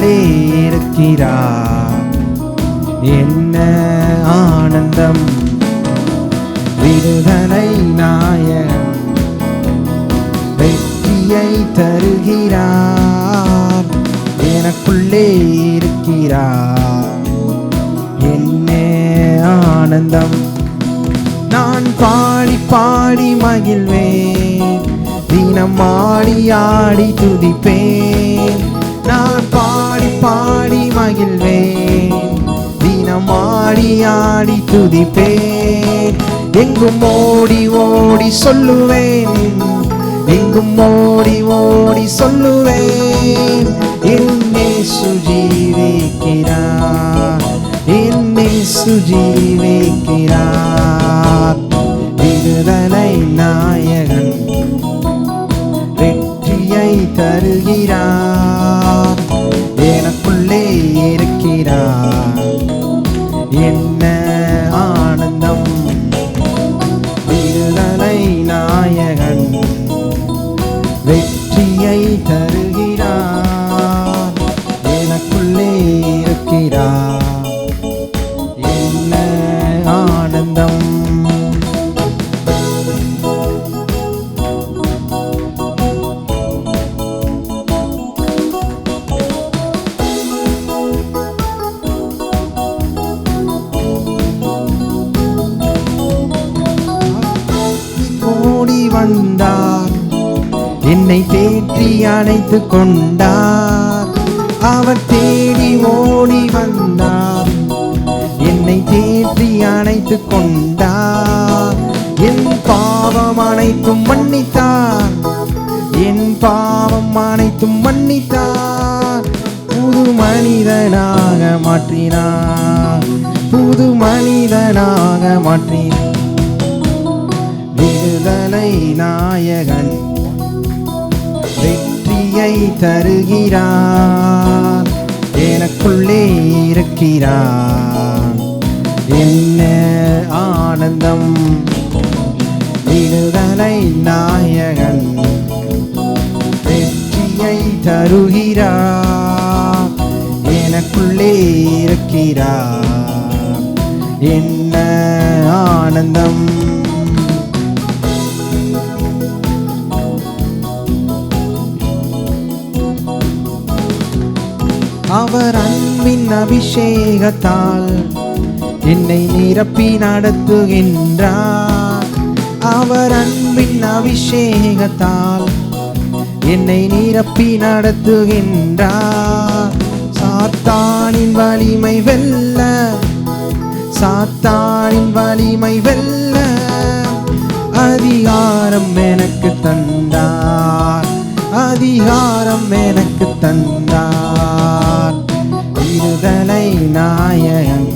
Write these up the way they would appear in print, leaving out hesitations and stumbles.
எனக்குள்ளே இருக்கிறார். என்ன ஆனந்தம்! விடுதலை நாயகன் வெற்றியை தருகிறார். எனக்குள்ளே இருக்கிறார். என்ன ஆனந்தம்! நான் பாடி பாடி மகிழ்வேன், தினம் ஆடி ஆடி துதிப்பேன். நான் பாடி பாடி மகிழ்வேன், தினம் ஆடி ஆடி துதிப்பேன். எங்கும் ஓடி ஓடி சொல்லுவேன், எங்கும் ஓடி ஓடி சொல்லுவேன். என்னை சுஜீவிக்கிறார், என்னை சுஜீவிக்கிறார். விடுதலை நாயகன் வெற்றியை தருகிறார். எனக்குள்ளே இருக்கிறார். என்ன ஆனந்தம்! விடுதலை நாயகன் வெற்றியை தருகிறார். எனக்குள்ளே இருக்கிறார். என்ன ஆனந்தம்! ஓடி வந்தார், என்னை தேற்றி அணைத்து கொண்டார். அவர் தேடி ஓடி வந்தார், என்னை தேற்றி அணைத்து கொண்டார். என் பாவம் அனைத்தும் மன்னித்தார், என் பாவம் அனைத்தும் மன்னித்தார். புது மனிதனாக மாற்றினார், புது மனிதனாக மாற்றினார். விடுதலை நாயகன் வெற்றியை தருகிறார். எனக்குள்ளே இருக்கிறார். என்ன ஆனந்தம்! விடுதலை நாயகன் வெற்றியை தருகிறார். எனக்குள்ளே இருக்கிறார். என்ன ஆனந்தம்! அவர் அன்பின் அபிஷேகத்தால் என்னை நிரப்பி நடத்துகின்றார். அவர் அன்பின் அபிஷேகத்தால் என்னை நிரப்பி நடத்துகின்றார். சாத்தானின் வலிமை வெல்ல, சாத்தானின் வலிமை வெல்ல அதிகாரம் எனக்கு தந்தார், அதிகாரம் எனக்கு தந்தார். விடுதலை நாயகன்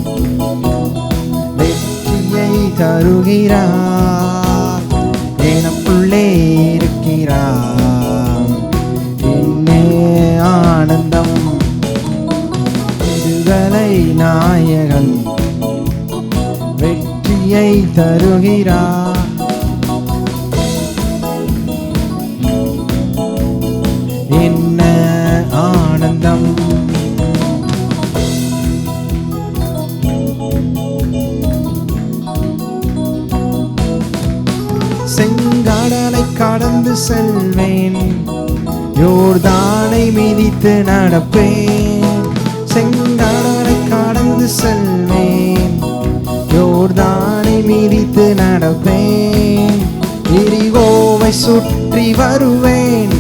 வெற்றியை தருகிறார். எனக்குள்ளே இருக்கிறார். என்ன ஆனந்தம்! விடுதலை நாயகன் வெற்றியை தருகிறார். என்ன ஆனந்தம்! செங்கடலை கடந்து செல்வேன், யோர்தானை மிதித்து நடப்பேன். செங்கடலை கடந்து செல்வேன், யோர்தானை மிதித்து நடப்பேன். எரிகோவை சுற்றி வருவேன்,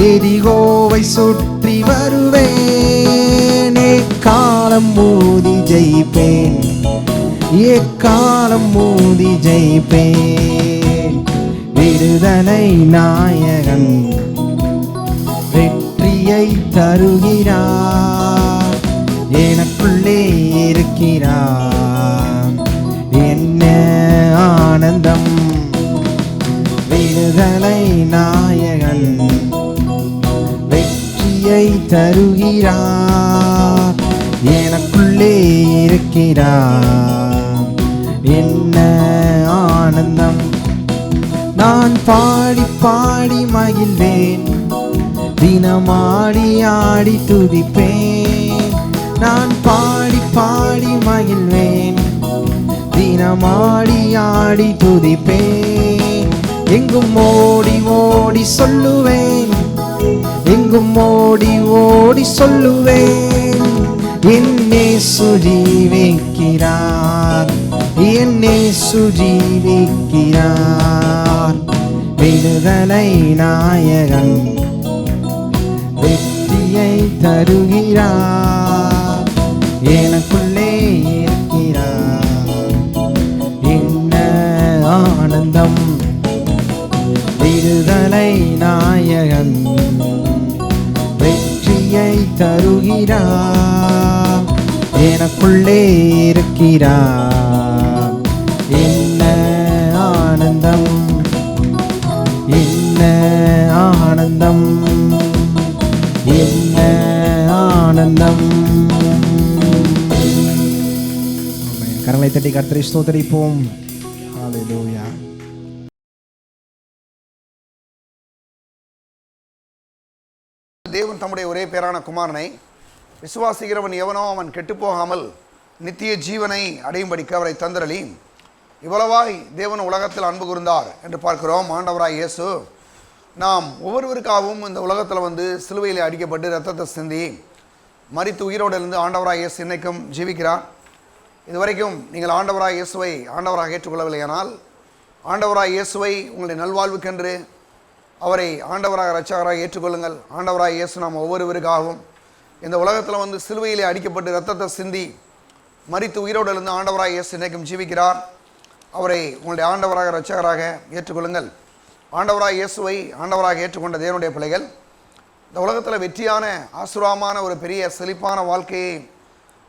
எரிகோவை சுற்றி வருவேன். எக்காலம் மூதி ஜெயிப்பேன், எக்காலம் மூதி ஜெயிப்பேன். விடுதலை நாயகன் வெற்றியை தருகிறார். எனக்குள்ளே இருக்கிறார். என்ன ஆனந்தம்! விடுதலை நாயகன் வெற்றியை தருகிறார். எனக்குள்ளே இருக்கிறார். என்ன ஆனந்தம்! நான் பாடி பாடி மகிழ்வேன், தினமாடி ஆடி துதிப்பேன். நான் பாடி பாடி மகிழ்வேன். தினமாடி ஆடி துதிப்பேன். எங்கும் ஓடி ஓடி சொல்லுவேன். எங்கும் ஓடி ஓடி சொல்லுவேன். என்னை சுஜீவிக்கிறார். என்னை சுஜீவிக்கிறார். விடுதலை நாயகன் வெற்றியை தருகிறார். எனக்குள்ளே இருக்கிறார். என்ன ஆனந்தம். விடுதலை நாயகன் வெற்றியை தருகிறார். எனக்குள்ளே இருக்கிறார். என்ன ஆனந்தம். என்ன ஆனந்தம். என்ன ஆனந்தம். கரங்களை தட்டி கர்த்தரை ஸ்தோத்திரிப்போம். ஹல்லேலூயா. தேவன் தம்முடைய ஒரே பேரான குமாரனை விசுவாசிக்கிறவன் எவனோ அவன் கெட்டுப்போகாமல் நித்திய ஜீவனை அடையும்படிக்கு அவரை தந்தரளி இவ்வளவாய் தேவன் உலகத்தில் அன்பு கூர்ந்தார் என்று பார்க்கிறோம். ஆண்டவராய் இயேசு நாம் ஒவ்வொருவருக்காகவும் இந்த உலகத்தில் வந்து சிலுவையில் அடிக்கப்பட்டு இரத்தத்தை சிந்தி மரித்து உயிரோடு இருந்து ஆண்டவராய் இயேசு இன்னைக்கும் ஜீவிக்கிறார். இதுவரைக்கும் நீங்கள் ஆண்டவராய் இயேசுவை ஆண்டவராக ஏற்றுக்கொள்ளவில்லையானால் ஆண்டவராய் இயேசுவை உங்களுடைய நல்வாழ்வுக்கென்று அவரை ஆண்டவராக இரட்சகராக ஏற்றுக்கொள்ளுங்கள். ஆண்டவராய் இயேசு நாம் ஒவ்வொருவருக்காகவும் இந்த உலகத்தில் வந்து சிலுவையிலே அடிக்கப்பட்டு இரத்தத்தை சிந்தி மரித்து உயிரோடு இருந்து ஆண்டவராய் இயேசு இன்னைக்கும் ஜீவிக்கிறார். அவரை உங்களுடைய ஆண்டவராக இரட்சகராக ஏற்றுக்கொள்ளுங்கள். ஆண்டவராய் இயேசுவை ஆண்டவராக ஏற்றுக்கொண்ட தேவனுடைய பிள்ளைகள் இந்த உலகத்தில் வெற்றியான ஆசீர்வாதமான ஒரு பெரிய செழிப்பான வாழ்க்கையை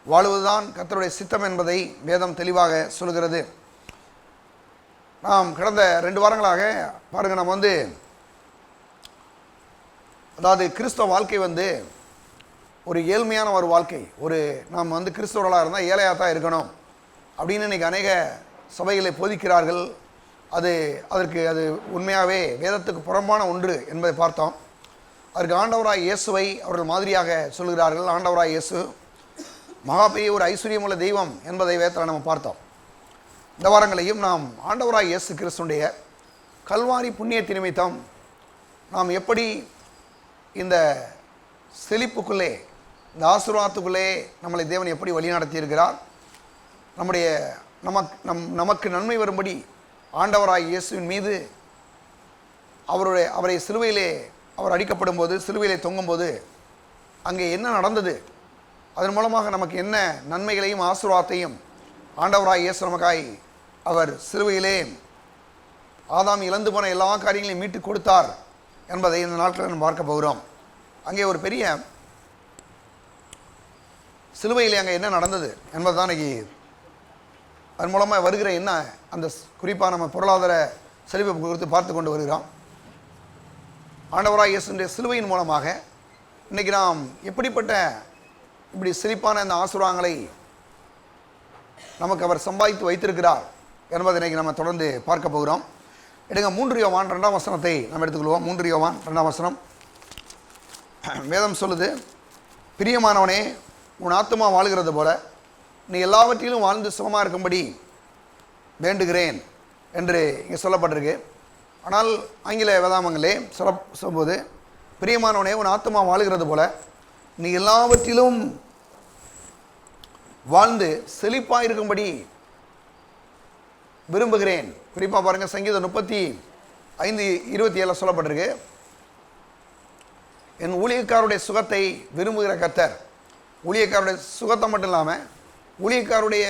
வாழுவதுதான் கர்த்தருடைய சித்தம் என்பதை வேதம் தெளிவாக சொல்கிறது. நாம் கடந்த 2 வாரங்களாக பாருங்கள், நம்ம வந்து அதாவது கிறிஸ்தவ வாழ்க்கை வந்து ஒரு ஏழ்மையான ஒரு வாழ்க்கை. நாம் வந்து கிறிஸ்தவர்களாக இருந்தால் ஏழையாக தான் இருக்கணும் அப்படின்னு இன்றைக்கி அநேக சபைகளை போதிக்கிறார்கள். அதற்கு உண்மையாகவே வேதத்துக்கு புறம்பான ஒன்று என்பதை பார்த்தோம். அதற்கு ஆண்டவராய் இயேசுவை அவர்கள் மாதிரியாக சொல்கிறார்கள். ஆண்டவராய் இயேசு மகா பெரிய ஒரு ஐஸ்வர்யமுள்ள தெய்வம் என்பதை வேதத்தில் நம்ம பார்த்தோம். இந்த வாரங்களையும் நாம் ஆண்டவராய் இயேசு கிறிஸ்துடைய கல்வாரி புண்ணியத்தின் நிமித்தம் நாம் எப்படி இந்த செழிப்புக்குள்ளே இந்த ஆசீர்வாதத்துக்குள்ளே நம்மளை தேவன் எப்படி வழிநடத்தி இருக்கிறார், நமக்கு நன்மை வரும்படி ஆண்டவராய் இயேசுவின் மீது அவரை சிலுவையிலே அவர் அடிக்கப்படும் போது, சிலுவையிலே தொங்கும்போது அங்கே என்ன நடந்தது, அதன் மூலமாக நமக்கு என்ன நன்மைகளையும் ஆசீர்வாதத்தையும் ஆண்டவராய் இயேசு நமக்காய் அவர் சிலுவையிலே ஆதாம் இழந்து போன எல்லா காரியங்களையும் மீட்டு கொடுத்தார் என்பதை இந்த நாட்களில் நம்ம பார்க்க போகிறோம். அங்கே ஒரு பெரிய சிலுவையிலே அங்கே என்ன நடந்தது என்பதுதான் இன்னைக்கு அதன் மூலமாக வருகிற என்ன அந்த குறிப்பாக நம்ம பொருளாதார செழிப்பை குறித்து பார்த்து கொண்டு வருகிறோம். ஆண்டவராய் இயேசுடைய சிலுவையின் மூலமாக இன்றைக்கி நாம் எப்படிப்பட்ட இப்படி செழிப்பான இந்த ஆசீர்வாதங்களை நமக்கு அவர் சம்பாதித்து வைத்திருக்கிறார் என்பதை இன்றைக்கி நம்ம தொடர்ந்து பார்க்க போகிறோம். எடுங்க 3 யோவான் 2ஆம் வசனத்தை நம்ம எடுத்துக்கொள்வோம். 3 யோவான் 2ஆம் வசனம் வேதம் சொல்லுது, பிரியமானவனே, உன் ஆத்துமா வாழ்கிறது போல நீ எல்லாவற்றிலும் வாழ்ந்து சுகமாக இருக்கும்படி வேண்டுகிறேன் என்று இங்கே சொல்லப்பட்டிருக்கு. ஆனால் ஆங்கில வேதாமங்களே சொல்லும்போது, பிரியமானவனே, உன் ஆத்துமா வாழுகிறது போல நீ எல்லாவற்றிலும் வாழ்ந்து செழிப்பாக இருக்கும்படி விரும்புகிறேன். குறிப்பாக பாருங்கள், சங்கீதம் 35:27 சொல்லப்பட்டிருக்கு, என் ஊழியக்காருடைய சுகத்தை விரும்புகிற கர்த்தர். ஊழியக்காருடைய சுகத்தை மட்டும் இல்லாமல் ஊழியக்காருடைய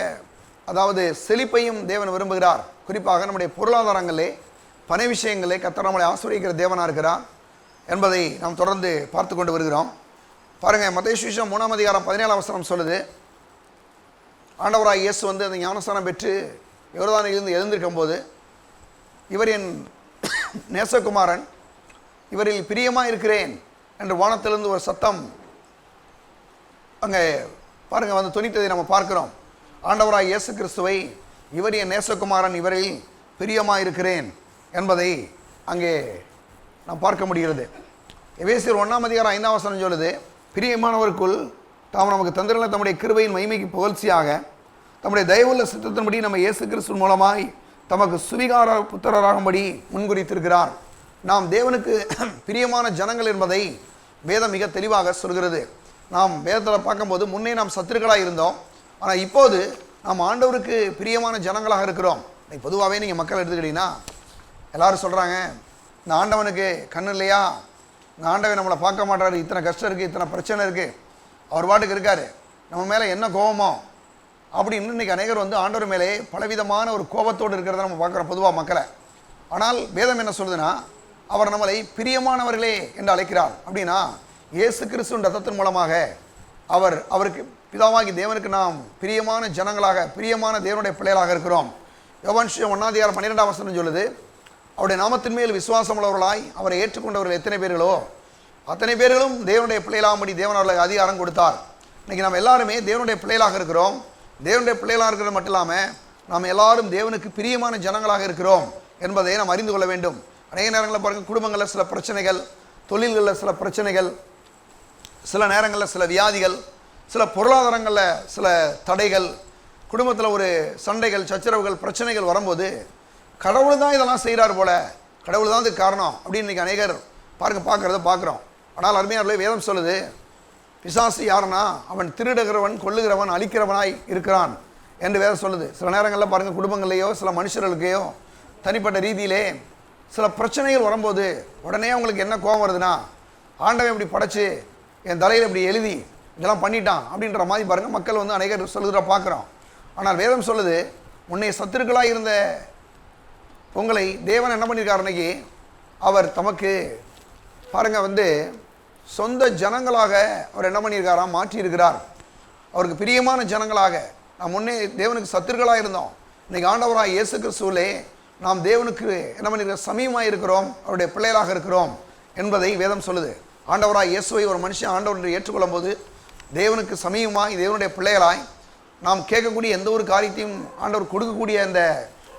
அதாவது செழிப்பையும் தேவன் விரும்புகிறார். குறிப்பாக நம்முடைய பொருளாதாரங்களே பண விஷயங்களே கர்த்தர் நம்மளை ஆசீர்வதிக்கிற தேவனாக இருக்கிறார் என்பதை நாம் தொடர்ந்து பார்த்து கொண்டு வருகிறோம். பாருங்கள், மத்தேயு சுவிசேஷம் 3ஆம் அதிகாரம் 17ஆம் வசனம் சொல்லுது, ஆண்டவராய் இயேசு வந்து அந்த ஞானஸ்நானம் பெற்று யோர்தானிலிருந்து எழுந்திருக்கும் போது, இவர் என் நேசகுமாரன், இவரில் பிரியமாக இருக்கிறேன் என்று வானத்திலிருந்து ஒரு சத்தம் அங்கே பாருங்கள் வந்து துணித்ததை நம்ம பார்க்கிறோம். ஆண்டவராய் இயேசு கிறிஸ்துவை இவர் என் நேசகுமாரன், இவரில் பிரியமாக இருக்கிறேன் என்பதை அங்கே நாம் பார்க்க முடிகிறது. எபேசியர் 1:5 சொல்லுது, பிரியமானவருக்குள் தாம் நமக்கு தந்திரல தம்முடைய கிருபையின் மகிமைக்கு புகழ்ச்சியாக தம்முடைய தயவுள்ள சித்தத்தின்படி நம்ம இயேசு கிறிஸ்து மூலமாய் தமக்கு சுவிகார புத்திரராகும்படி முன்குறித்திருக்கிறார். நாம் தேவனுக்கு பிரியமான ஜனங்கள் என்பதை வேதம் மிக தெளிவாக சொல்கிறது. நாம் வேதத்தில் பார்க்கும்போது முன்னே நாம் சத்துருக்களாக இருந்தோம், ஆனால் இப்போது நாம் ஆண்டவருக்கு பிரியமான ஜனங்களாக இருக்கிறோம். பொதுவாகவே நீங்கள் மக்கள் எடுத்துக்கிட்டீங்கன்னா எல்லாரும் சொல்கிறாங்க, இந்த ஆண்டவனுக்கு கண்ணு இல்லையா, இந்த ஆண்டவன் நம்மளை பார்க்க மாட்டாரு, இத்தனை கஷ்டம் இருக்குது, இத்தனை பிரச்சனை இருக்குது, அவர் பாட்டுக்கு இருக்கார், நம்ம மேலே என்ன கோபமோ அப்படின்னு இன்றைக்கி அநேகர் வந்து ஆண்டவர் மேலே பலவிதமான ஒரு கோபத்தோடு இருக்கிறத நம்ம பார்க்குறோம் பொதுவாக மக்களை. ஆனால் வேதம் என்ன சொல்லுதுன்னா, அவர் நம்மளை பிரியமானவர்களே என்று அழைக்கிறார். அப்படின்னா இயேசு கிறிஸ்துவின் ரத்தத்தின் மூலமாக அவருக்கு பிதாவாகி தேவனுக்கு நாம் பிரியமான ஜனங்களாக, பிரியமான தேவனுடைய பிள்ளைகளாக இருக்கிறோம். யோவான் 1:12 சொல்லுது, அவருடைய நாமத்தின் மேல் விசுவாசம் உள்ளவர்களாய் அவரை ஏற்றுக்கொண்டவர்கள் எத்தனை பேர்களோ அத்தனை பேர்களும் தேவனுடைய பிள்ளைகளாகும்படி தேவன் அவர்களுக்கு அதிகாரம் கொடுத்தார். இன்றைக்கி நம்ம எல்லாருமே தேவனுடைய பிள்ளைகளாக இருக்கிறோம். தேவனுடைய பிள்ளைகளாக இருக்கிறது மட்டும் இல்லாமல் நாம் எல்லாரும் தேவனுக்கு பிரியமான ஜனங்களாக இருக்கிறோம் என்பதை நாம் அறிந்து கொள்ள வேண்டும். அநேக நேரங்களில் பாருங்கள், குடும்பங்களில் சில பிரச்சனைகள், தொழில்களில் சில பிரச்சனைகள், சில நேரங்களில் சில வியாதிகள், சில பொருளாதாரங்களில் சில தடைகள், குடும்பத்தில் ஒரு சண்டைகள், சச்சரவுகள், பிரச்சனைகள் வரும்போது கடவுள் தான் இதெல்லாம் செய்கிறார் போல, கடவுள் தான் இதுக்கு காரணம் அப்படின்னு இன்றைக்கி அநேகர் பார்க்குறத பார்க்குறோம். ஆனால் அருமையானவர்களே, வேதம் சொல்லுது, பிசாசு யாருன்னா அவன் திருடுகிறவன், கொல்லுகிறவன், அழிக்கிறவனாய் இருக்கிறான் என்று வேதம் சொல்லுது. சில நேரங்களில் பாருங்கள், குடும்பங்களையோ சில மனுஷர்களுக்கையோ தனிப்பட்ட ரீதியிலே சில பிரச்சனைகள் வரும்போது உடனே அவங்களுக்கு என்ன கோபம் வருதுன்னா, ஆண்டவன் இப்படி படைச்சு என் தலையில் இப்படி எழுதி இதெல்லாம் பண்ணிட்டான் அப்படின்ற மாதிரி பாருங்கள் மக்கள் வந்து அநேகர் சொல்லுகிற பார்க்குறோம். ஆனால் வேதம் சொல்லுது, உன்னை சத்துருக்களாக இருந்த உங்களை தேவன் என்ன பண்ணியிருக்கார், அன்னைக்கு அவர் தமக்கு பாருங்கள் வந்து சொந்த ஜனங்களாக அவர் என்ன பண்ணியிருக்காராம், மாற்றியிருக்கிறார். அவருக்கு பிரியமான ஜனங்களாக. நாம் முன்னே தேவனுக்கு சத்துருக்களாக இருந்தோம், இன்றைக்கி ஆண்டவராக இயேசு கிறிஸ்துவிலே நாம் தேவனுக்கு என்ன பண்ணியிருக்க சமீபமாக இருக்கிறோம், அவருடைய பிள்ளைகளாக இருக்கிறோம் என்பதை வேதம் சொல்லுது. ஆண்டவராக இயேசுவை ஒரு மனுஷன் ஆண்டவர் என்று ஏற்றுக்கொள்ளும் போது தேவனுக்கு சமீபமாய் தேவனுடைய பிள்ளைகளாய் நாம் கேட்கக்கூடிய எந்த ஒரு காரியத்தையும் ஆண்டவர் கொடுக்கக்கூடிய அந்த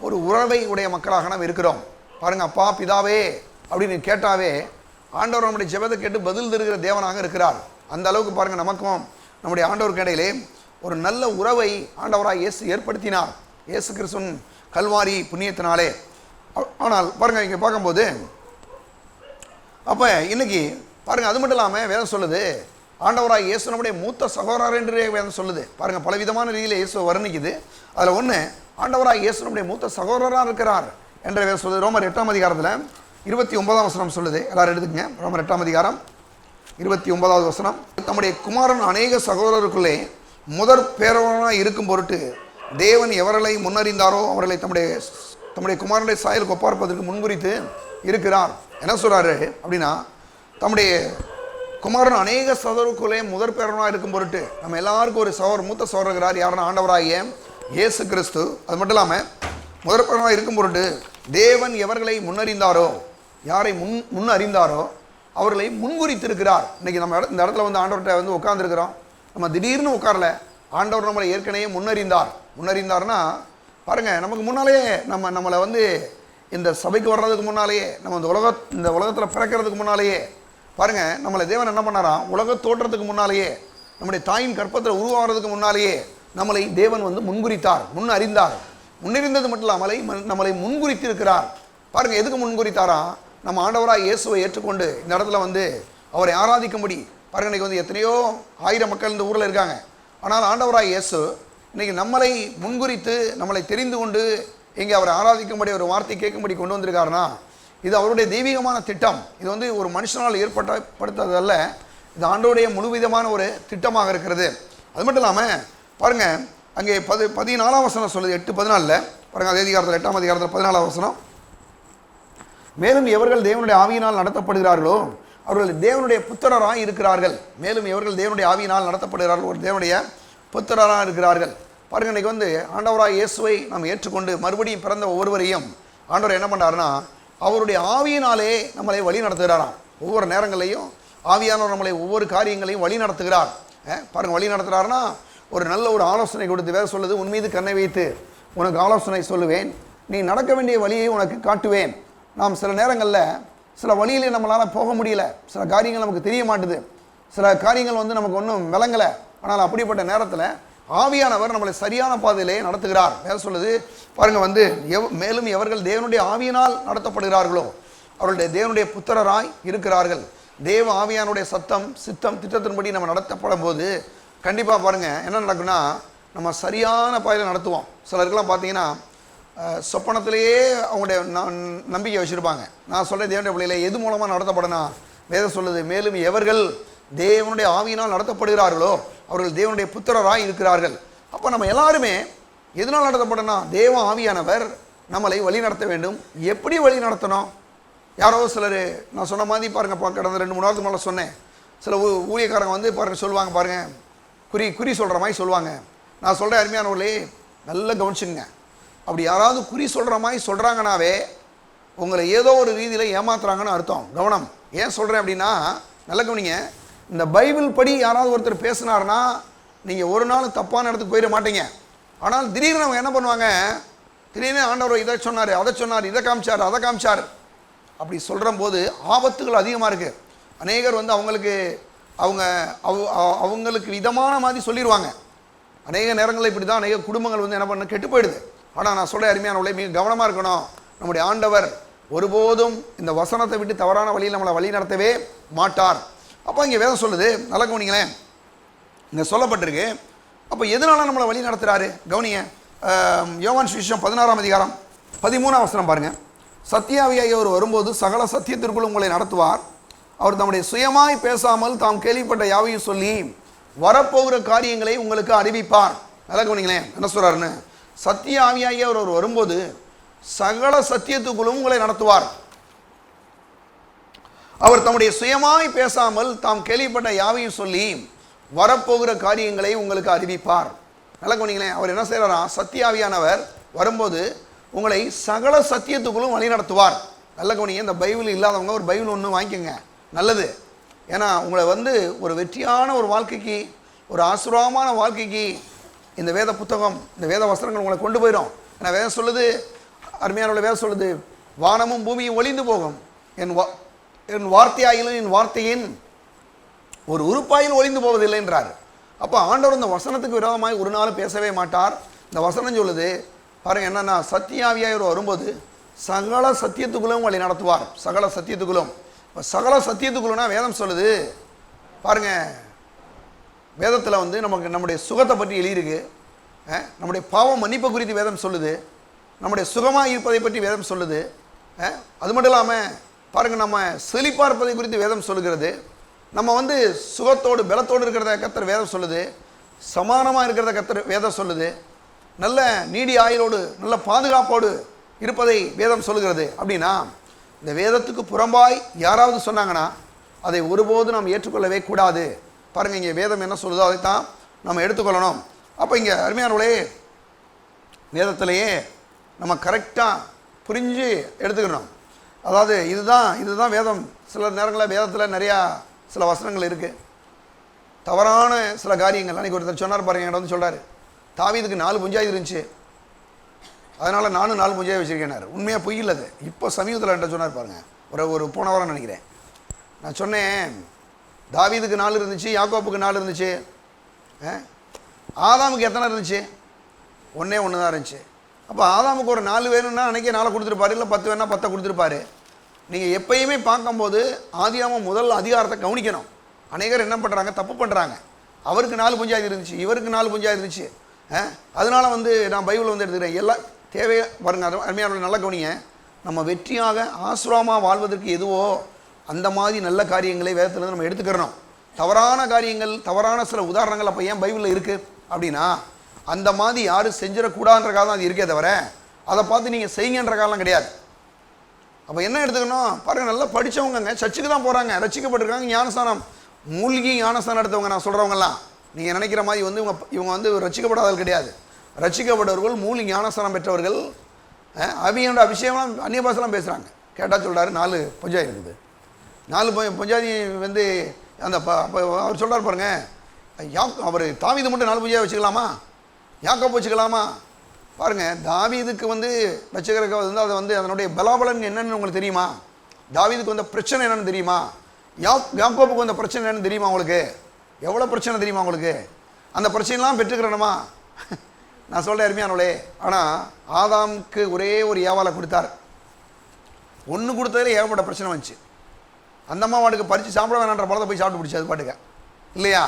ஒரு உறவை உடைய மக்களாக நாம் இருக்கிறோம். பாருங்கள், அப்பா பிதாவே அப்படின்னு கேட்டாவே ஆண்டவர் நம்முடைய ஜெபத்தை கேட்டு பதில் தருகிற தேவனாக இருக்கிறார். அந்த அளவுக்கு பாருங்கள், நமக்கும் நம்முடைய ஆண்டவருக்கு இடையிலே ஒரு நல்ல உறவை ஆண்டவராக இயேசு ஏற்படுத்தினார், இயேசு கிறிஸ்துவின் கல்வாரி புண்ணியத்தினாலே. ஆனால் பாருங்கள், இங்கே பார்க்கும்போது அப்போ இன்னைக்கு பாருங்கள், அது மட்டும் இல்லாமல் வேதம் சொல்லுது, ஆண்டவராக இயேசு நம்முடைய மூத்த சகோதரர் என்று வேதம் சொல்லுது. பாருங்கள், பலவிதமான ரீதியில் இயேசு வர்ணிக்குது. அதில் ஒன்று, ஆண்டவராக இயேசு நம்முடைய மூத்த சகோதரராக இருக்கிறார் என்ற வேதம் சொல்லுது. ரோமர் 8 29 சொல்லுது. எல்லாரும் எடுத்துக்கங்க. ரோமர் 8 29 தம்முடைய குமாரன் அநேக சகோதரருக்குள்ளே முதற் பேரவனாக இருக்கும் பொருட்டு தேவன் எவர்களை முன்னறிந்தாரோ அவர்களை தம்முடைய குமாரனுடைய சாயலுக்கு ஒப்பார்ப்பதற்கு முன்குறித்து இருக்கிறார். என்ன சொல்கிறாரு அப்படின்னா, தம்முடைய குமாரன் அநேக சகோதரருக்குள்ளே முதற் பேரவனாக இருக்கும் பொருட்டு நம்ம எல்லாருக்கும் ஒரு மூத்த சகோதரர் இருக்கிறார். யாருன்னா ஆண்டவராகிய இயேசு கிறிஸ்து. அது மட்டும் இல்லாமல் முதற் பேரவனாக இருக்கும் பொருட்டு தேவன் எவர்களை முன்னறிந்தாரோ, யாரை முன் அறிந்தாரோ அவர்களை முன்குறித்திருக்கிறார். இன்றைக்கி நம்ம இந்த இடத்துல வந்து ஆண்டவர்கிட்ட வந்து உட்காந்துருக்கிறோம். நம்ம திடீர்னு உட்காரல, ஆண்டவர் நம்மளை ஏற்கனவே முன்னறிந்தார்னா பாருங்கள், நமக்கு முன்னாலேயே நம்மளை வந்து இந்த சபைக்கு வர்றதுக்கு முன்னாலேயே, நம்ம இந்த உலகத்தில் பிறக்கிறதுக்கு முன்னாலேயே பாருங்கள், நம்மளை தேவன் என்ன பண்ணாராம், உலக தோற்றத்துக்கு முன்னாலேயே, நம்முடைய தாயின் கற்பத்தில் உருவாகிறதுக்கு முன்னாலேயே நம்மளை தேவன் வந்து முன்குறித்தார், முன்னறிந்தது மட்டும் இல்லாமல் நம்மளை முன்குறித்திருக்கிறார். பாருங்கள், எதுக்கு முன்குறித்தாராம், நம்ம ஆண்டவராக இயேசுவை ஏற்றுக்கொண்டு இந்த இடத்துல வந்து அவரை ஆராதிக்கும்படி. பாருங்கள், இன்றைக்கி வந்து எத்தனையோ ஆயிரம் மக்கள் இந்த ஊரில் இருக்காங்க. ஆனால் ஆண்டவராக இயேசு இன்றைக்கி நம்மளை முன்குறித்து நம்மளை தெரிந்து கொண்டு இங்கே அவரை ஆராதிக்கும்படி ஒரு வார்த்தை கேட்கும்படி கொண்டு வந்திருக்காருன்னா இது அவருடைய தெய்வீகமான திட்டம். இது வந்து ஒரு மனுஷனால் ஏற்படுத்ததல்ல, இது ஆண்டோடைய முழுவிதமான ஒரு திட்டமாக இருக்கிறது. அது மட்டும் இல்லாமல் பாருங்கள், அங்கே 14 சொல்லுது. 8:14 பாருங்கள், அதே அதிகாரத்தில் 8 14 மேலும் எவர்கள் தேவனுடைய ஆவியினால் நடத்தப்படுகிறார்களோ அவர்கள் தேவனுடைய புத்திரராக இருக்கிறார்கள். மேலும் எவர்கள் தேவனுடைய ஆவியினால் நடத்தப்படுகிறார்கள், ஒரு தேவனுடைய புத்திரராக இருக்கிறார்கள். பாருங்கள், இன்றைக்கி வந்து ஆண்டவராக இயேசுவை நாம் ஏற்றுக்கொண்டு மறுபடியும் பிறந்த ஒவ்வொருவரையும் ஆண்டவர் என்ன பண்ணுறாருன்னா அவருடைய ஆவியினாலே நம்மளை வழி நடத்துகிறாராம். ஒவ்வொரு நேரங்களையும் ஆவியானவர் நம்மளை ஒவ்வொரு காரியங்களையும் வழி நடத்துகிறார். பாருங்கள், வழி நடத்துகிறாருன்னா ஒரு நல்ல ஒரு ஆலோசனை கொடுத்து வேற சொல்லுது, உன் மீது கண்ணை வைத்து உனக்கு ஆலோசனை சொல்லுவேன், நீ நடக்க வேண்டிய வழியை உனக்கு காட்டுவேன். நாம் சில நேரங்களில் சில வழியிலே நம்மளால் போக முடியல, சில காரியங்கள் நமக்கு தெரிய மாட்டுது, சில காரியங்கள் வந்து நமக்கு ஒன்றும் விளங்கலை. ஆனால் அப்படிப்பட்ட நேரத்தில் ஆவியானவர் நம்மளை சரியான பாதையிலே நடத்துகிறார். வேதம் சொல்லுது பாருங்க, வந்து மேலும் எவர்கள் தேவனுடைய ஆவியினால் நடத்தப்படுகிறார்களோ அவர்களுடைய தேவனுடைய புத்திரராய் இருக்கிறார்கள். தேவ ஆவியானுடைய சத்தம் சித்தம் திட்டத்தின்படி நம்ம நடத்தப்படும் போது கண்டிப்பாக பாருங்கள் என்ன நடக்குன்னா, நம்ம சரியான பாதையில் நடத்துவோம். சிலருக்கெல்லாம் பார்த்தீங்கன்னா சொப்பனத்திலேயே அவங்களுடைய நம்பிக்கை வச்சுருப்பாங்க. நான் சொல்கிறேன், தேவனுடைய பிள்ளையில எது மூலமாக நடத்தப்படணும்? வேதம் சொல்லுது, மேலும் எவர்கள் தேவனுடைய ஆவியினால் நடத்தப்படுகிறார்களோ அவர்கள் தேவனுடைய புத்திரராய் இருக்கிறார்கள். அப்போ நம்ம எல்லாருமே எதனால் நடத்தப்படணும்? தேவ ஆவியானவர் நம்மளை வழி நடத்த வேண்டும். எப்படி வழி நடத்தணும்? யாரோ சிலர் நான் சொன்ன மாதிரி பாருங்கள், கடந்த 2-3 வாரத்துக்கு மேலே சொன்னேன், சில ஊழியக்காரங்க வந்து பாருங்கள் சொல்லுவாங்க, பாருங்கள் குறி சொல்கிற மாதிரி சொல்லுவாங்க. நான் சொல்கிறேன் அருமையானவர்களே, நல்லா கவனிச்சுங்க. அப்படி யாராவது குறி சொல்கிற மாதிரி சொல்கிறாங்கனாவே உங்களை ஏதோ ஒரு ரீதியில் ஏமாத்துறாங்கன்னு அர்த்தம். கவனம். ஏன் சொல்கிறேன் அப்படின்னா, நல்ல கவனிங்க. இந்த பைபிள் படி யாராவது ஒருத்தர் பேசினார்னா நீங்கள் ஒரு நாள் தப்பான இடத்துக்கு போயிட மாட்டீங்க. ஆனால் திடீர்னு அவங்க என்ன பண்ணுவாங்க, திடீர்னு ஆண்டவர் இதை சொன்னார், அதை சொன்னார், இதை காமிச்சார், அதை காமிச்சார், அப்படி சொல்கிற போது ஆபத்துகள் அதிகமாக இருக்குது. அநேகர் வந்து அவங்களுக்கு விதமான மாதிரி சொல்லிடுவாங்க. அநேக நேரங்களில் இப்படி தான் அநேக குடும்பங்கள் வந்து என்ன பண்ண கெட்டு போயிடுது. ஆனால் நான் சொல்ல அருமையானவர்களே, மிக கவனமாக இருக்கணும். நம்முடைய ஆண்டவர் ஒருபோதும் இந்த வசனத்தை விட்டு தவறான வழியில் நம்மளை வழி நடத்தவே மாட்டார். அப்போ இங்கே வேதம் சொல்லுது, நல்லா கவனிங்களேன், இங்கே சொல்லப்பட்டிருக்கு. அப்போ எதனால நம்மளை வழி நடத்துகிறாரு கவனிங்க. யோவான் சுவிசேஷம் 16ஆம் அதிகாரம் 13ஆம் வசனம் பாருங்கள். சத்தியாவியாகியவர் வரும்போது சகல சத்தியத்திற்குள் உங்களை நடத்துவார். அவர் தம்முடைய சுயமாய் பேசாமல் தாம் கேள்விப்பட்ட யாவையும் சொல்லி வரப்போகிற காரியங்களை உங்களுக்கு அறிவிப்பார். நல்லா கவனிங்களேன் என்ன சொல்கிறாருன்னு. சத்திய ஆவியாகியவர் அவர் வரும்போது சகல சத்தியத்துக்குள்ளும் உங்களை நடத்துவார். அவர் தம்முடைய சுயமாய் பேசாமல் தாம் கேள்விப்பட்ட யாவையும் சொல்லி வரப்போகிற காரியங்களை உங்களுக்கு அறிவிப்பார். நல்லா கவனிங்களேன். அவர் என்ன செய்கிறாரா, சத்திய ஆவியானவர் வரும்போது உங்களை சகல சத்தியத்துக்குள்ளும் வழி நடத்துவார். நல்ல கவனிங்க. இந்த பைபிள் இல்லாதவங்க ஒரு பைபிள் ஒன்று வாங்கிக்கோங்க, நல்லது. ஏன்னா உங்களை வந்து ஒரு வெற்றியான ஒரு வாழ்க்கைக்கு, ஒரு ஆசீர்வாதமான வாழ்க்கைக்கு இந்த வேத புத்தகம், இந்த வேத வஸ்திரங்கள் உங்களை கொண்டு போயிடும். ஏன்னா வேதம் சொல்லுது, அருமையான வேதம் சொல்லுது, வானமும் பூமியும் ஒளிந்து போகும், என் வார்த்தையாயிலும் என் வார்த்தையின் ஒரு உறுப்பாயில் ஒளிந்து போவதில்லை என்றார். அப்போ ஆண்டவர் இந்த வசனத்துக்கு விரோதமாக ஒரு நாள் பேசவே மாட்டார். இந்த வசனம் சொல்லுது பாருங்கள் என்னன்னா, சத்தியாவியாயவர் வரும்போது சகல சத்தியத்துக்குள்ளும் உங்களை நடத்துவார். சகல சத்தியத்துக்குள்ளும். இப்போ சகல சத்தியத்துக்குள்ளுனா வேதம் சொல்லுது பாருங்கள், வேதத்தில் வந்து நம்முடைய சுகத்தை பற்றி எழுதியிருக்கு, நம்முடைய பாவம் மன்னிப்பு குறித்து வேதம் சொல்லுது, நம்முடைய சுகமாக இருப்பதை பற்றி வேதம் சொல்லுது. அது மட்டும் இல்லாமல் பாருங்கள், நம்ம செழிப்பாக இருப்பதை குறித்து வேதம் சொல்லுகிறது. நம்ம வந்து சுகத்தோடு பலத்தோடு இருக்கிறத கர்த்தர் வேதம் சொல்லுது, சமானமாக இருக்கிறத கர்த்தர் வேதம் சொல்லுது, நல்ல நீடி ஆயுளோடு நல்ல பாதுகாப்போடு இருப்பதை வேதம் சொல்லுகிறது. அப்படின்னா இந்த வேதத்துக்கு புறம்பாய் யாராவது சொன்னாங்கன்னா அதை ஒருபோதும் நாம் ஏற்றுக்கொள்ளவே கூடாது. பாருங்கள் இங்கே வேதம் என்ன சொல்லுதோ அதைத்தான் நம்ம எடுத்துக்கொள்ளணும். அப்போ இங்கே அருமையானவர்களே, வேதத்திலேயே நம்ம கரெக்டாக புரிஞ்சு எடுத்துக்கணும். அதாவது இதுதான் வேதம். சில நேரங்களில் வேதத்தில் நிறையா சில வசனங்கள் இருக்குது, தவறான சில காரியங்கள். அன்றைக்கி ஒருத்தர் சொன்னார் பாருங்கள், என்கிட்ட வந்து சொல்கிறார், தாவீதுக்கு 4 பஞ்சாயத்து இருந்துச்சு, அதனால் நானும் 4 பஞ்சாயத்து வச்சுருக்கேனார். உண்மையாக பொய் இல்லது. இப்போ சமீபத்தில் என்கிட்ட சொன்னார் பாருங்கள், ஒரு போன வாரம் நினைக்கிறேன். நான் சொன்னேன், தாவீதுக்கு 4 இருந்துச்சு, யாக்கோப்புக்கு 4 இருந்துச்சு, ஆதாமுக்கு எத்தனை இருந்துச்சு? ஒன்றே ஒன்று தான் இருந்துச்சு. அப்போ ஆதாமுக்கு ஒரு 4 வேணும்னா அன்றைக்கே 4 கொடுத்துருப்பாரு, இல்லை 10 வேணால் 10 கொடுத்துருப்பாரு. நீங்கள் எப்பயுமே பார்க்கும்போது ஆதியாகமம் முதல் அதிகாரத்தை கவனிக்கணும். அநேகர் என்ன பண்ணுறாங்க, தப்பு பண்ணுறாங்க. அவருக்கு 4 பஞ்சாயத்து இருந்துச்சு, இவருக்கு 4 பஞ்சாயத்து இருந்துச்சு. அதனால் வந்து நான் பைபிள் வந்து எடுத்துக்கிறேன். எல்லாம் தேவையாக பாருங்க. அருமையான நல்ல கவனிங்க. நம்ம வெற்றியாக ஆசுரமாக வாழ்வதற்கு எதுவோ அந்த மாதிரி நல்ல காரியங்களை வேதத்திலேருந்து நம்ம எடுத்துக்கிறணும். தவறான காரியங்கள், தவறான சில உதாரணங்கள் அப்போ ஏன் பைபிளில் இருக்குது அப்படின்னா, அந்த மாதிரி யாரும் செஞ்சிடக்கூடாதுன்றக்காக தான் அது இருக்கே தவிர அதை பார்த்து நீங்கள் செய்யுங்கன்ற காலம் கிடையாது. அப்போ என்ன எடுத்துக்கணும் பாருங்கள், நல்லா படித்தவங்க சர்ச்சுக்கு தான் போகிறாங்க, ரட்சிக்கப்பட்டிருக்காங்க, ஞானஸ்தானம் மூழ்கி ஞானஸ்தானம் எடுத்தவங்க நான் சொல்கிறவங்கலாம் நீங்கள் நினைக்கிற மாதிரி வந்து இவங்க வந்து ரட்சிக்கப்படாதவர்கள் கிடையாது. ரட்சிக்கப்பட்டவர்கள் மூழ்கி ஞானஸ்தானம் பெற்றவர்கள். அபியோட அபிஷேகம்லாம் அந்நிய பாஷெல்லாம் பேசுகிறாங்க. கேட்டால் சொல்கிறாரு 4 பஞ்சாயத்து இருக்குது. 4 பஞ்சாயத்து வந்து அந்த அவர் சொல்கிறார் பாருங்க, அவர் தாவீது மட்டும் 4 பஞ்சாயத்து வச்சுக்கலாமா, யாக்கோப்பு வச்சுக்கலாமா? பாருங்கள், தாவீதுக்கு வந்து ரட்சகருக்கு வந்து அதை வந்து அதனுடைய பலாபலன் என்னன்னு உங்களுக்கு தெரியுமா? தாவீதுக்கு வந்த பிரச்சனை என்னன்னு தெரியுமா? யாக்கோபுக்கு வந்த பிரச்சனை என்னன்னு தெரியுமா உங்களுக்கு? எவ்வளோ பிரச்சனை தெரியுமா உங்களுக்கு? அந்த பிரச்சனைலாம் பெற்றுக்கிறணுமா? நான் சொல்கிறேன் அருமையானவளே. ஆனால் ஆதாமுக்கு ஒரே ஒரு ஏவாலை கொடுத்தார். ஒன்று கொடுத்ததில் ஏகப்பட்ட பிரச்சனை வந்துச்சு. அந்த அம்மா வாட்டுக்கு பறித்து சாப்பிட வேணான்ற பழத்தை போய் சாப்பிட்டு பிடிச்சி அது பாட்டுக்க இல்லையா?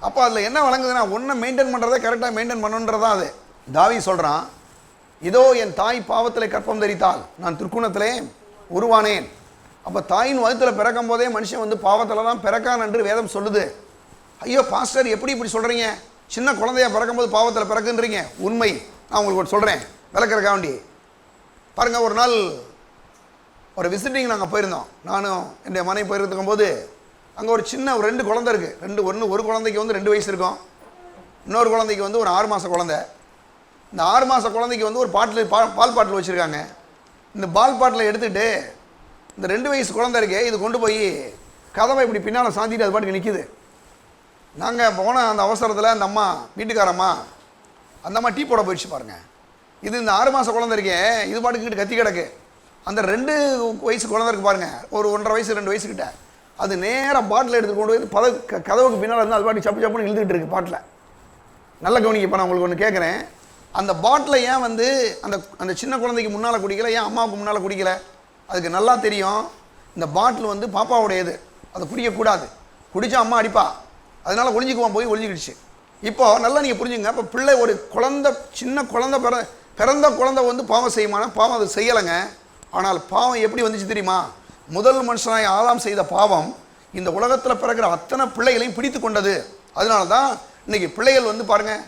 அப்போ அதில் என்ன வழங்குதுன்னா, ஒன்றை மெயின்டைன் பண்ணுறதை கரெக்டாக மெயின்டைன் பண்ணுன்றதான் அது. தாவீது சொல்கிறான், இதோ என் தாய் பாவத்தில் கற்பம் தரித்தால் நான் துர்க்குணத்திலே உருவானேன். அப்போ தாயின் வயிற்றில் பிறக்கும் போதே மனுஷன் வந்து பாவத்தில் தான் பிறக்கான் என்று வேதம் சொல்லுது. ஐயோ பாஸ்டர் எப்படி இப்படி சொல்கிறீங்க? சின்ன குழந்தையா பிறக்கும்போது பாவத்தில் பிறக்குன்றீங்க. உண்மை. நான் உங்களுக்கு சொல்கிறேன் விளக்கறக்காக வேண்டி. பாருங்கள், ஒரு நாள் ஒரு விசிட்டிங் நாங்கள் போயிருந்தோம். நானும் என்னுடைய மனைவி போயிருக்கும் போது அங்கே ஒரு சின்ன ஒரு 2 குழந்தை இருக்குது. ஒரு குழந்தைக்கு வந்து 2 வயசு இருக்கும், இன்னொரு குழந்தைக்கு வந்து ஒரு 6 மாத குழந்தை. இந்த 6 மாத குழந்தைக்கு வந்து ஒரு பால் பாட்டில் வச்சுருக்காங்க. இந்த பால் பாட்டில் எடுத்துகிட்டு இந்த 2 வயசு குழந்தை இருக்கே, இது கொண்டு போய் கதவை இப்படி பின்னால் சாந்திட்டு அது பாட்டுக்கு நிற்கிது. நாங்கள் போன அந்த அவசரத்தில் அந்த அம்மா வீட்டுக்காரம்மா அந்த அம்மா டீ போட போயிடுச்சு பாருங்கள். இது இந்த 6 மாத குழந்தை இருக்கே, இது பாட்டுக்கிட்டு கத்தி கிடக்கு. அந்த 2 வயசு குழந்தை இருக்கு பாருங்கள், ஒரு 1.5 வயசு 2 வயசுக்கிட்ட, அது நேராக பாட்டில் எடுத்துகிட்டு கொண்டு போய் கதவுக்கு பின்னால் இருந்து அது பாட்டு சப்பு சப்புன்னு இழுத்துக்கிட்டு இருக்குது பாட்டில். நல்ல கவனிக்க. இப்போ நான் உங்களுக்கு ஒன்று கேட்குறேன், அந்த பாட்டில் ஏன் வந்து அந்த அந்த சின்ன குழந்தைக்கு முன்னால் குடிக்கல, ஏன் அம்மாவுக்கு முன்னால் குடிக்கல? அதுக்கு நல்லா தெரியும், இந்த பாட்டில் வந்து பாப்பாவுடையது, அதை குடிக்கக்கூடாது, குடித்தா அம்மா அடிப்பா, அதனால் ஒளிஞ்சிக்குவான், போய் ஒளிஞ்சிக்கிடுச்சு. இப்போது நல்லா நீங்கள் புரிஞ்சுங்க. இப்போ பிள்ளை ஒரு குழந்தை, சின்ன குழந்தை பிறந்த குழந்தை வந்து பாவம் செய்யுமான? பாவம் அது செய்யலைங்க. ஆனால் பாவம் எப்படி வந்துச்சு தெரியுமா? முதல் மனுஷனாய் ஆதாம் செய்த பாவம் இந்த உலகத்தில் பிறக்கிற அத்தனை பிள்ளைகளையும் பிடித்து கொண்டது. அதனால தான் இன்றைக்கி பிள்ளைகள் வந்து பாருங்கள்,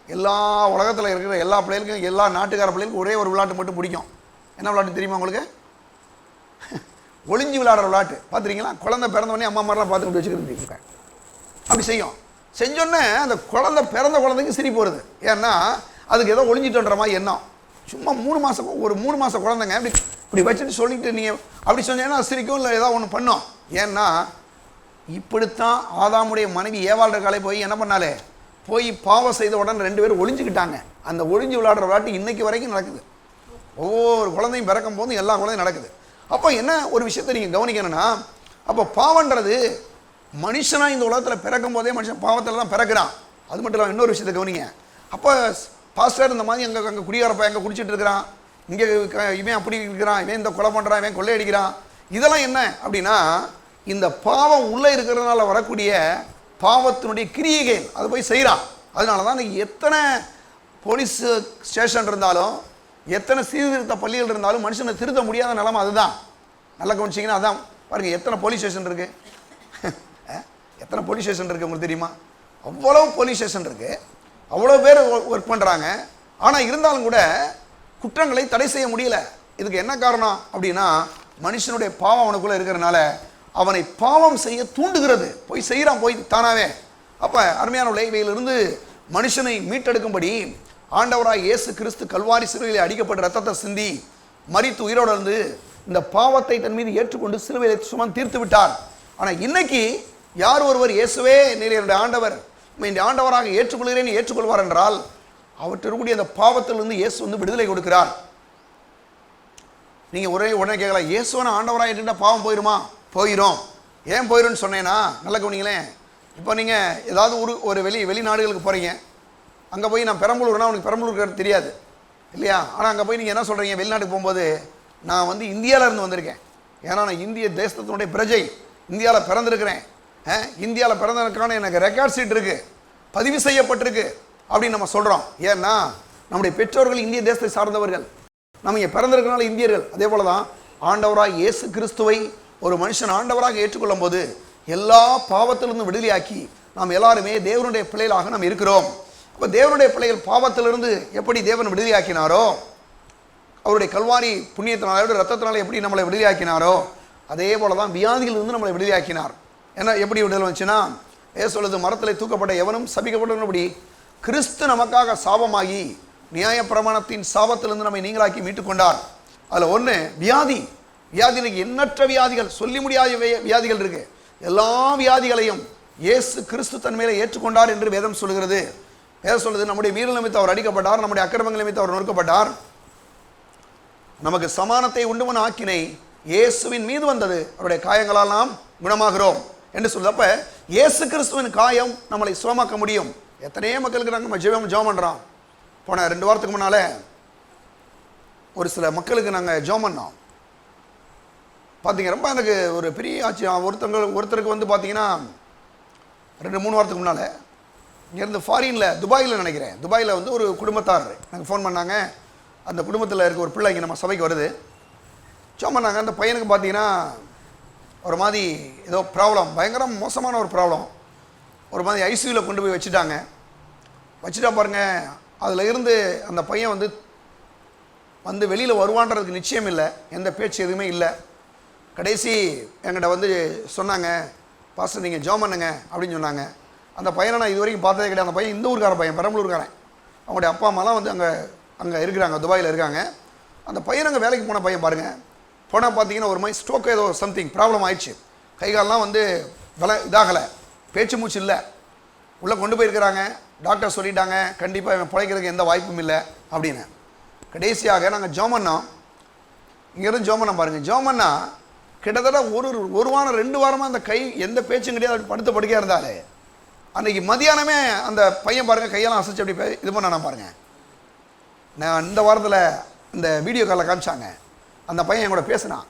எல்லா உலகத்தில் இருக்கிற எல்லா பிள்ளைகளுக்கும், எல்லா நாட்டுக்கார பிள்ளைகளுக்கும் ஒரே ஒரு விளையாட்டு மட்டும் பிடிக்கும். என்ன விளையாட்டு தெரியுமா உங்களுக்கு? ஒளிஞ்சு விளையாடுற விளையாட்டு. பார்த்துருக்கீங்களா? குழந்தை பிறந்தவொடனே அம்மா மாதிரிலாம் பார்த்துக்கிட்டு வச்சுக்கிட்டு அப்படி செய்யும். செஞ்சோன்னே அந்த குழந்தை பிறந்த குழந்தைக்கு சிரிப்பு வருது. ஏன்னா அதுக்கு ஏதோ ஒளிஞ்சிட்டுன்ற மாதிரி எண்ணம். சும்மா 3 மாதம் ஒரு 3 மாத குழந்தைங்க அப்படி இப்படி வச்சுட்டு சொல்லிட்டு நீங்கள் அப்படி சொன்னீங்கன்னா சிரிக்கும், இல்லை ஏதாவது ஒன்று பண்ணோம். ஏன்னா இப்படித்தான் ஆதாமுடைய மனைவி ஏவாளர்களை போய் என்ன பண்ணாலே, போய் பாவம் செய்த உடனே 2 பேரும் ஒளிஞ்சுக்கிட்டாங்க. அந்த ஒளிஞ்சு விளையாடுற விளையாட்டு இன்னைக்கு வரைக்கும் நடக்குது. ஒவ்வொரு குழந்தையும் பிறக்கும் போது எல்லா குழந்தையும் நடக்குது. அப்போ என்ன ஒரு விஷயத்தை நீங்கள் கவனிக்கணும்னா, அப்போ பாவன்றது மனுஷனாக இந்த உலகத்தில் பிறக்கும் போதே மனுஷன் பாவத்தில் தான் பிறக்கிறான். அது மட்டும் இல்லாமல் இன்னொரு விஷயத்தை கவனிங்க. அப்போ பாஸ்டர் இந்த மாதிரி அங்கே குடியாரப்ப எங்கே குடிச்சிட்டு இருக்கிறான், இங்கே இவன் அப்படி இருக்கிறான், இவன் இந்த கொலை பண்ணுறான், இவன் கொள்ளையடிக்கிறான், இதெல்லாம் என்ன அப்படின்னா இந்த பாவம் உள்ளே இருக்கிறதுனால வரக்கூடிய பாவத்தினுடைய கிரியைகள் அதை போய் செய்கிறான். அதனால தான் இன்றைக்கி எத்தனை போலீஸ் ஸ்டேஷன் இருந்தாலும், எத்தனை சீர்திருத்த பள்ளிகள் இருந்தாலும் மனுஷனை திருத்த முடியாத நிலைமை அதுதான். நல்லா கவனிச்சிங்கன்னா அதான். பாருங்கள், எத்தனை போலீஸ் ஸ்டேஷன் இருக்குது, எத்தனை போலீஸ் ஸ்டேஷன் இருக்குது உங்களுக்கு தெரியுமா? அவ்வளோ போலீஸ் ஸ்டேஷன் இருக்குது, அவ்வளோ பேர் ஒர்க் பண்ணுறாங்க. ஆனால் இருந்தாலும் கூட குற்றங்களை தடை செய்ய முடியல. இதுக்கு என்ன காரணம் அப்படின்னா மனுஷனுடைய பாவம் அவனுக்குள்ளே இருக்கிறதுனால அவனை பாவம் செய்ய தூண்டுகிறது. போய் செய்கிறான், போய் தானாவே. அப்போ அருமையான இவையிலிருந்து மனுஷனை மீட்டெடுக்கும்படி ஆண்டவராய் இயேசு கிறிஸ்து கல்வாரி சிலுவையில் அடிக்கப்பட்ட ரத்தத்தை சிந்தி மரித்து உயிரோடு இருந்து இந்த பாவத்தை தன் மீது ஏற்றுக்கொண்டு சிலுவையில் சுமந்து தீர்த்து விட்டார். ஆனால் இன்னைக்கு யார் ஒருவர் இயேசுவே நீர் என்னுடைய ஆண்டவர், இந்த ஆண்டவராக ஏற்றுக்கொள்கிறேன் ஏற்றுக்கொள்வார் என்றால் அவற்றிற்குரிய அந்த பாவத்திலிருந்து இயேசு வந்து விடுதலை கொடுக்கிறார். நீங்கள் உடனே கேட்கலாம், இயேசுவனை ஆண்டவராக ஏற்றுக்கிட்டா பாவம் போயிடுமா? போயிடும். ஏன் போயிடும்னு சொன்னேன்னா, நல்லா கவனிங்களேன். இப்போ நீங்கள் ஏதாவது ஒரு வெளிநாடுகளுக்கு போகிறீங்க, அங்கே போய் நான் பெரம்பலூர்னா உனக்கு பெரம்பலூர் தெரியாது இல்லையா? ஆனால் அங்கே போய் நீங்கள் என்ன சொல்கிறீங்க, வெளிநாட்டுக்கு போகும்போது நான் வந்து இந்தியாவிலேருந்து வந்திருக்கேன், ஏன்னா நான் இந்திய தேசத்தினுடைய பிரஜை, இந்தியாவில் பிறந்திருக்கிறேன், இந்தியாவில் பிறந்ததுக்கான எனக்கு ரெக்கார்ட் சீட் இருக்குது, பதிவு செய்யப்பட்டிருக்கு அப்படின்னு நம்ம சொல்கிறோம். ஏன்னா நம்முடைய பெற்றோர்கள் இந்திய தேசத்தை சார்ந்தவர்கள், நம்ம இங்கே பிறந்திருக்கனால இந்தியர்கள். அதே போல தான் ஆண்டவராக இயேசு கிறிஸ்துவை ஒரு மனுஷன் ஆண்டவராக ஏற்றுக்கொள்ளும் போது எல்லா பாவத்திலிருந்து விடுதலையாக்கி நாம் எல்லாருமே தேவனுடைய பிள்ளைகளாக நாம் இருக்கிறோம். இப்போ தேவனுடைய பிள்ளைகள் பாவத்திலிருந்து எப்படி தேவன் விடுதலையாக்கினாரோ, அவருடைய கல்வாரி புண்ணியத்தினால ரத்தத்தினால எப்படி நம்மளை விடுதலையாக்கினாரோ, அதே போல தான் வியாதிகளிலிருந்து நம்மளை விடுதலையாக்கினார். ஏன்னா எப்படி விடுதலை வந்துச்சுன்னா, சொல்லுது, மரத்தில் தூக்கப்பட்ட எவனும் சபிக்கப்பட்டபடி கிறிஸ்து நமக்காக சாபமாகி நியாயப்பிரமாணத்தின் சாபத்திலிருந்து நம்மை நீங்களாக்கி மீட்டுக்கொண்டார். அதில் ஒன்று வியாதிகளுக்கு எண்ணற்ற வியாதிகள், சொல்லி முடியாத வியாதிகள் இருக்கு. எல்லா வியாதிகளையும் இயேசு கிறிஸ்து தன் மேலே ஏற்றுக்கொண்டார் என்று வேதம் சொல்கிறது. வேதம் சொல்லுது, நம்முடைய மீறல் நிமித்தம் அவர் அடிக்கப்பட்டார், நம்முடைய அக்கிரமங்கள் நிமித்தம் அவர் நொறுக்கப்பட்டார், நமக்கு சமானத்தை உண்டுமன ஆக்கினை இயேசுவின் மீது வந்தது, அவருடைய காயங்களால் நாம் குணமாகிறோம் என்று சொல்லுது. அப்போ இயேசு கிறிஸ்துவின் காயம் நம்மளை சுகமாக்க முடியும். எத்தனையோ மக்களுக்கு நாங்கள் ஜெபம் பண்ணுறோம். போன 2 வாரத்துக்கு முன்னால் ஒரு சில மக்களுக்கு நாங்கள் ஜெபம் பண்ணோம். பார்த்தீங்க, ரொம்ப எனக்கு ஒரு பெரிய ஆச்சரியம். ஒருத்தருக்கு வந்து பார்த்தீங்கன்னா 2-3 வாரத்துக்கு முன்னால் இங்கேருந்து ஃபாரினில் துபாயில் நினைக்கிறேன், துபாயில் வந்து ஒரு குடும்பத்தார் நாங்கள் ஃபோன் பண்ணாங்க. அந்த குடும்பத்தில் இருக்க ஒரு பிள்ளை இங்கே நம்ம சபைக்கு வருது. ஜெபம் பண்ணாங்க. அந்த பையனுக்கு பார்த்தீங்கன்னா ஒரு மாதிரி ஏதோ ப்ராப்ளம், பயங்கர மோசமான ஒரு ப்ராப்ளம். ஒரு மாதிரி ஐசியூவில் கொண்டு போய் வச்சுட்டா பாருங்கள். அதில் இருந்து அந்த பையன் வந்து வெளியில் வருவான்றதுக்கு நிச்சயம் இல்லை, எந்த பேச்சு எதுவுமே இல்லை. கடைசி என்கிட்ட வந்து சொன்னாங்க, பாஸ்டர் நீங்கள் ஜெபம் பண்ணுங்க அப்படின்னு சொன்னாங்க. அந்த பையனை நான் இது வரைக்கும் பார்த்ததே கிடையாது. அந்த பையன் இந்த ஊருக்காரன் பையன், பெரம்பலூர்காரன். அவங்களுடைய அப்பா அம்மாலாம் வந்து அங்கே இருக்கிறாங்க, துபாயில் இருக்காங்க. அந்த பையன் அங்கே வேலைக்கு போன பையன் பாருங்கள். போனால் பார்த்தீங்கன்னா ஒரு மாதிரி ஸ்ட்ரோக் ஏதோ சம்திங் ப்ராப்ளம் ஆயிடுச்சு. கைகாலெலாம் வந்து இதாகலை, பேச்சு மூச்சு இல்லை. உள்ளே கொண்டு போயிருக்கிறாங்க. டாக்டர் சொல்லிட்டாங்க கண்டிப்பாக இவன் பிழைக்கிறதுக்கு எந்த வாய்ப்பும் இல்லை அப்படின்னு. கடைசியாக நாங்கள் ஜெபம் பண்ணோம். இங்கேருந்து ஜெபம் பண்ண பாருங்கள். ஜெபம் பண்ணால் கிட்டத்தட்ட ஒரு வாரம் 2 வாரமாக அந்த கை எந்த பேச்சும் கிடையாது, படுத்த படுக்கையாக இருந்தாலே. அன்றைக்கி மதியானமே அந்த பையன் பாருங்கள் கையெல்லாம் அசைச்சு அப்படி இது பண்ண பாருங்கள். நான் இந்த வாரத்தில் இந்த வீடியோ காலில் காமிச்சாங்க. அந்த பையன் என் கூட பேசினான்.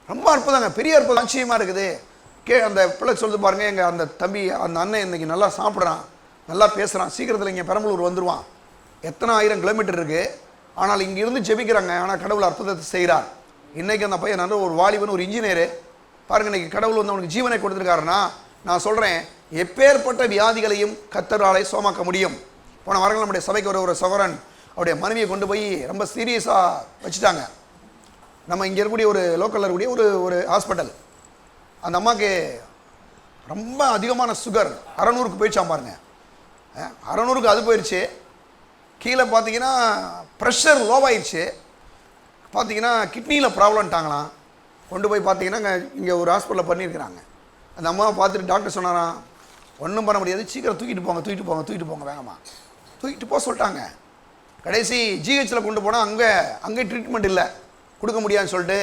ரொம்ப அற்புதங்க, பெரிய அற்புதம், ஆச்சரியமாக இருக்குது. அந்த பிள்ளை சொல்லுது பாருங்கள், எங்கள் அந்த தம்பி அந்த அண்ணன் இன்றைக்கி நல்லா சாப்பிட்றான், நல்லா பேசுகிறான், சீக்கிரத்தில் இங்கே பெரம்பலூர் வந்துடுவான். எத்தனை 1000 கிலோமீட்டர் இருக்குது, ஆனால் இங்கேருந்து ஜெபிக்கிறாங்க. ஆனால் கடவுள் அற்புதத்தை செய்கிறார். இன்றைக்கி அந்த பையன் நல்ல ஒரு வாலிபன், ஒரு இன்ஜினியரு பாருங்கள். இன்றைக்கி கடவுள் வந்து அவனுக்கு ஜீவனை கொடுத்துருக்காருன்னா நான் சொல்கிறேன், எப்பேற்பட்ட வியாதிகளையும் கர்த்தராலே சுகமாக்க முடியும். போன வாரங்கள் நம்முடைய சபைக்கு ஒரு சகோதரன் அவருடைய மனைவியை கொண்டு போய் ரொம்ப சீரியஸாக வச்சுட்டாங்க. நம்ம இங்கே இருக்கக்கூடிய ஒரு லோக்கலில் இருக்கக்கூடிய ஒரு ஹாஸ்பிட்டல். அந்த அம்மாவுக்கு ரொம்ப அதிகமான சுகர் 600க்கு போயிடுச்சான் பாருங்க. 600க்கு அது போயிடுச்சு. கீழே பார்த்தீங்கன்னா ப்ரெஷர் லோவாயிடுச்சு. பார்த்தீங்கன்னா கிட்னியில் ப்ராப்ளம்ட்டாங்களாம். கொண்டு போய் பார்த்தீங்கன்னா இங்கே ஒரு ஹாஸ்பிட்டலில் பண்ணியிருக்கிறாங்க. அந்த அம்மாவை பார்த்துட்டு டாக்டர் சொன்னாராம், ஒன்றும் பண்ண முடியாது, சீக்கிரம் தூக்கிட்டு போங்க வேகமாக தூக்கிட்டு போக சொல்லிட்டாங்க. கடைசி ஜிஹெச்சில் கொண்டு போனால் அங்கே ட்ரீட்மெண்ட் இல்லை, கொடுக்க முடியாதுன்னு சொல்லிட்டு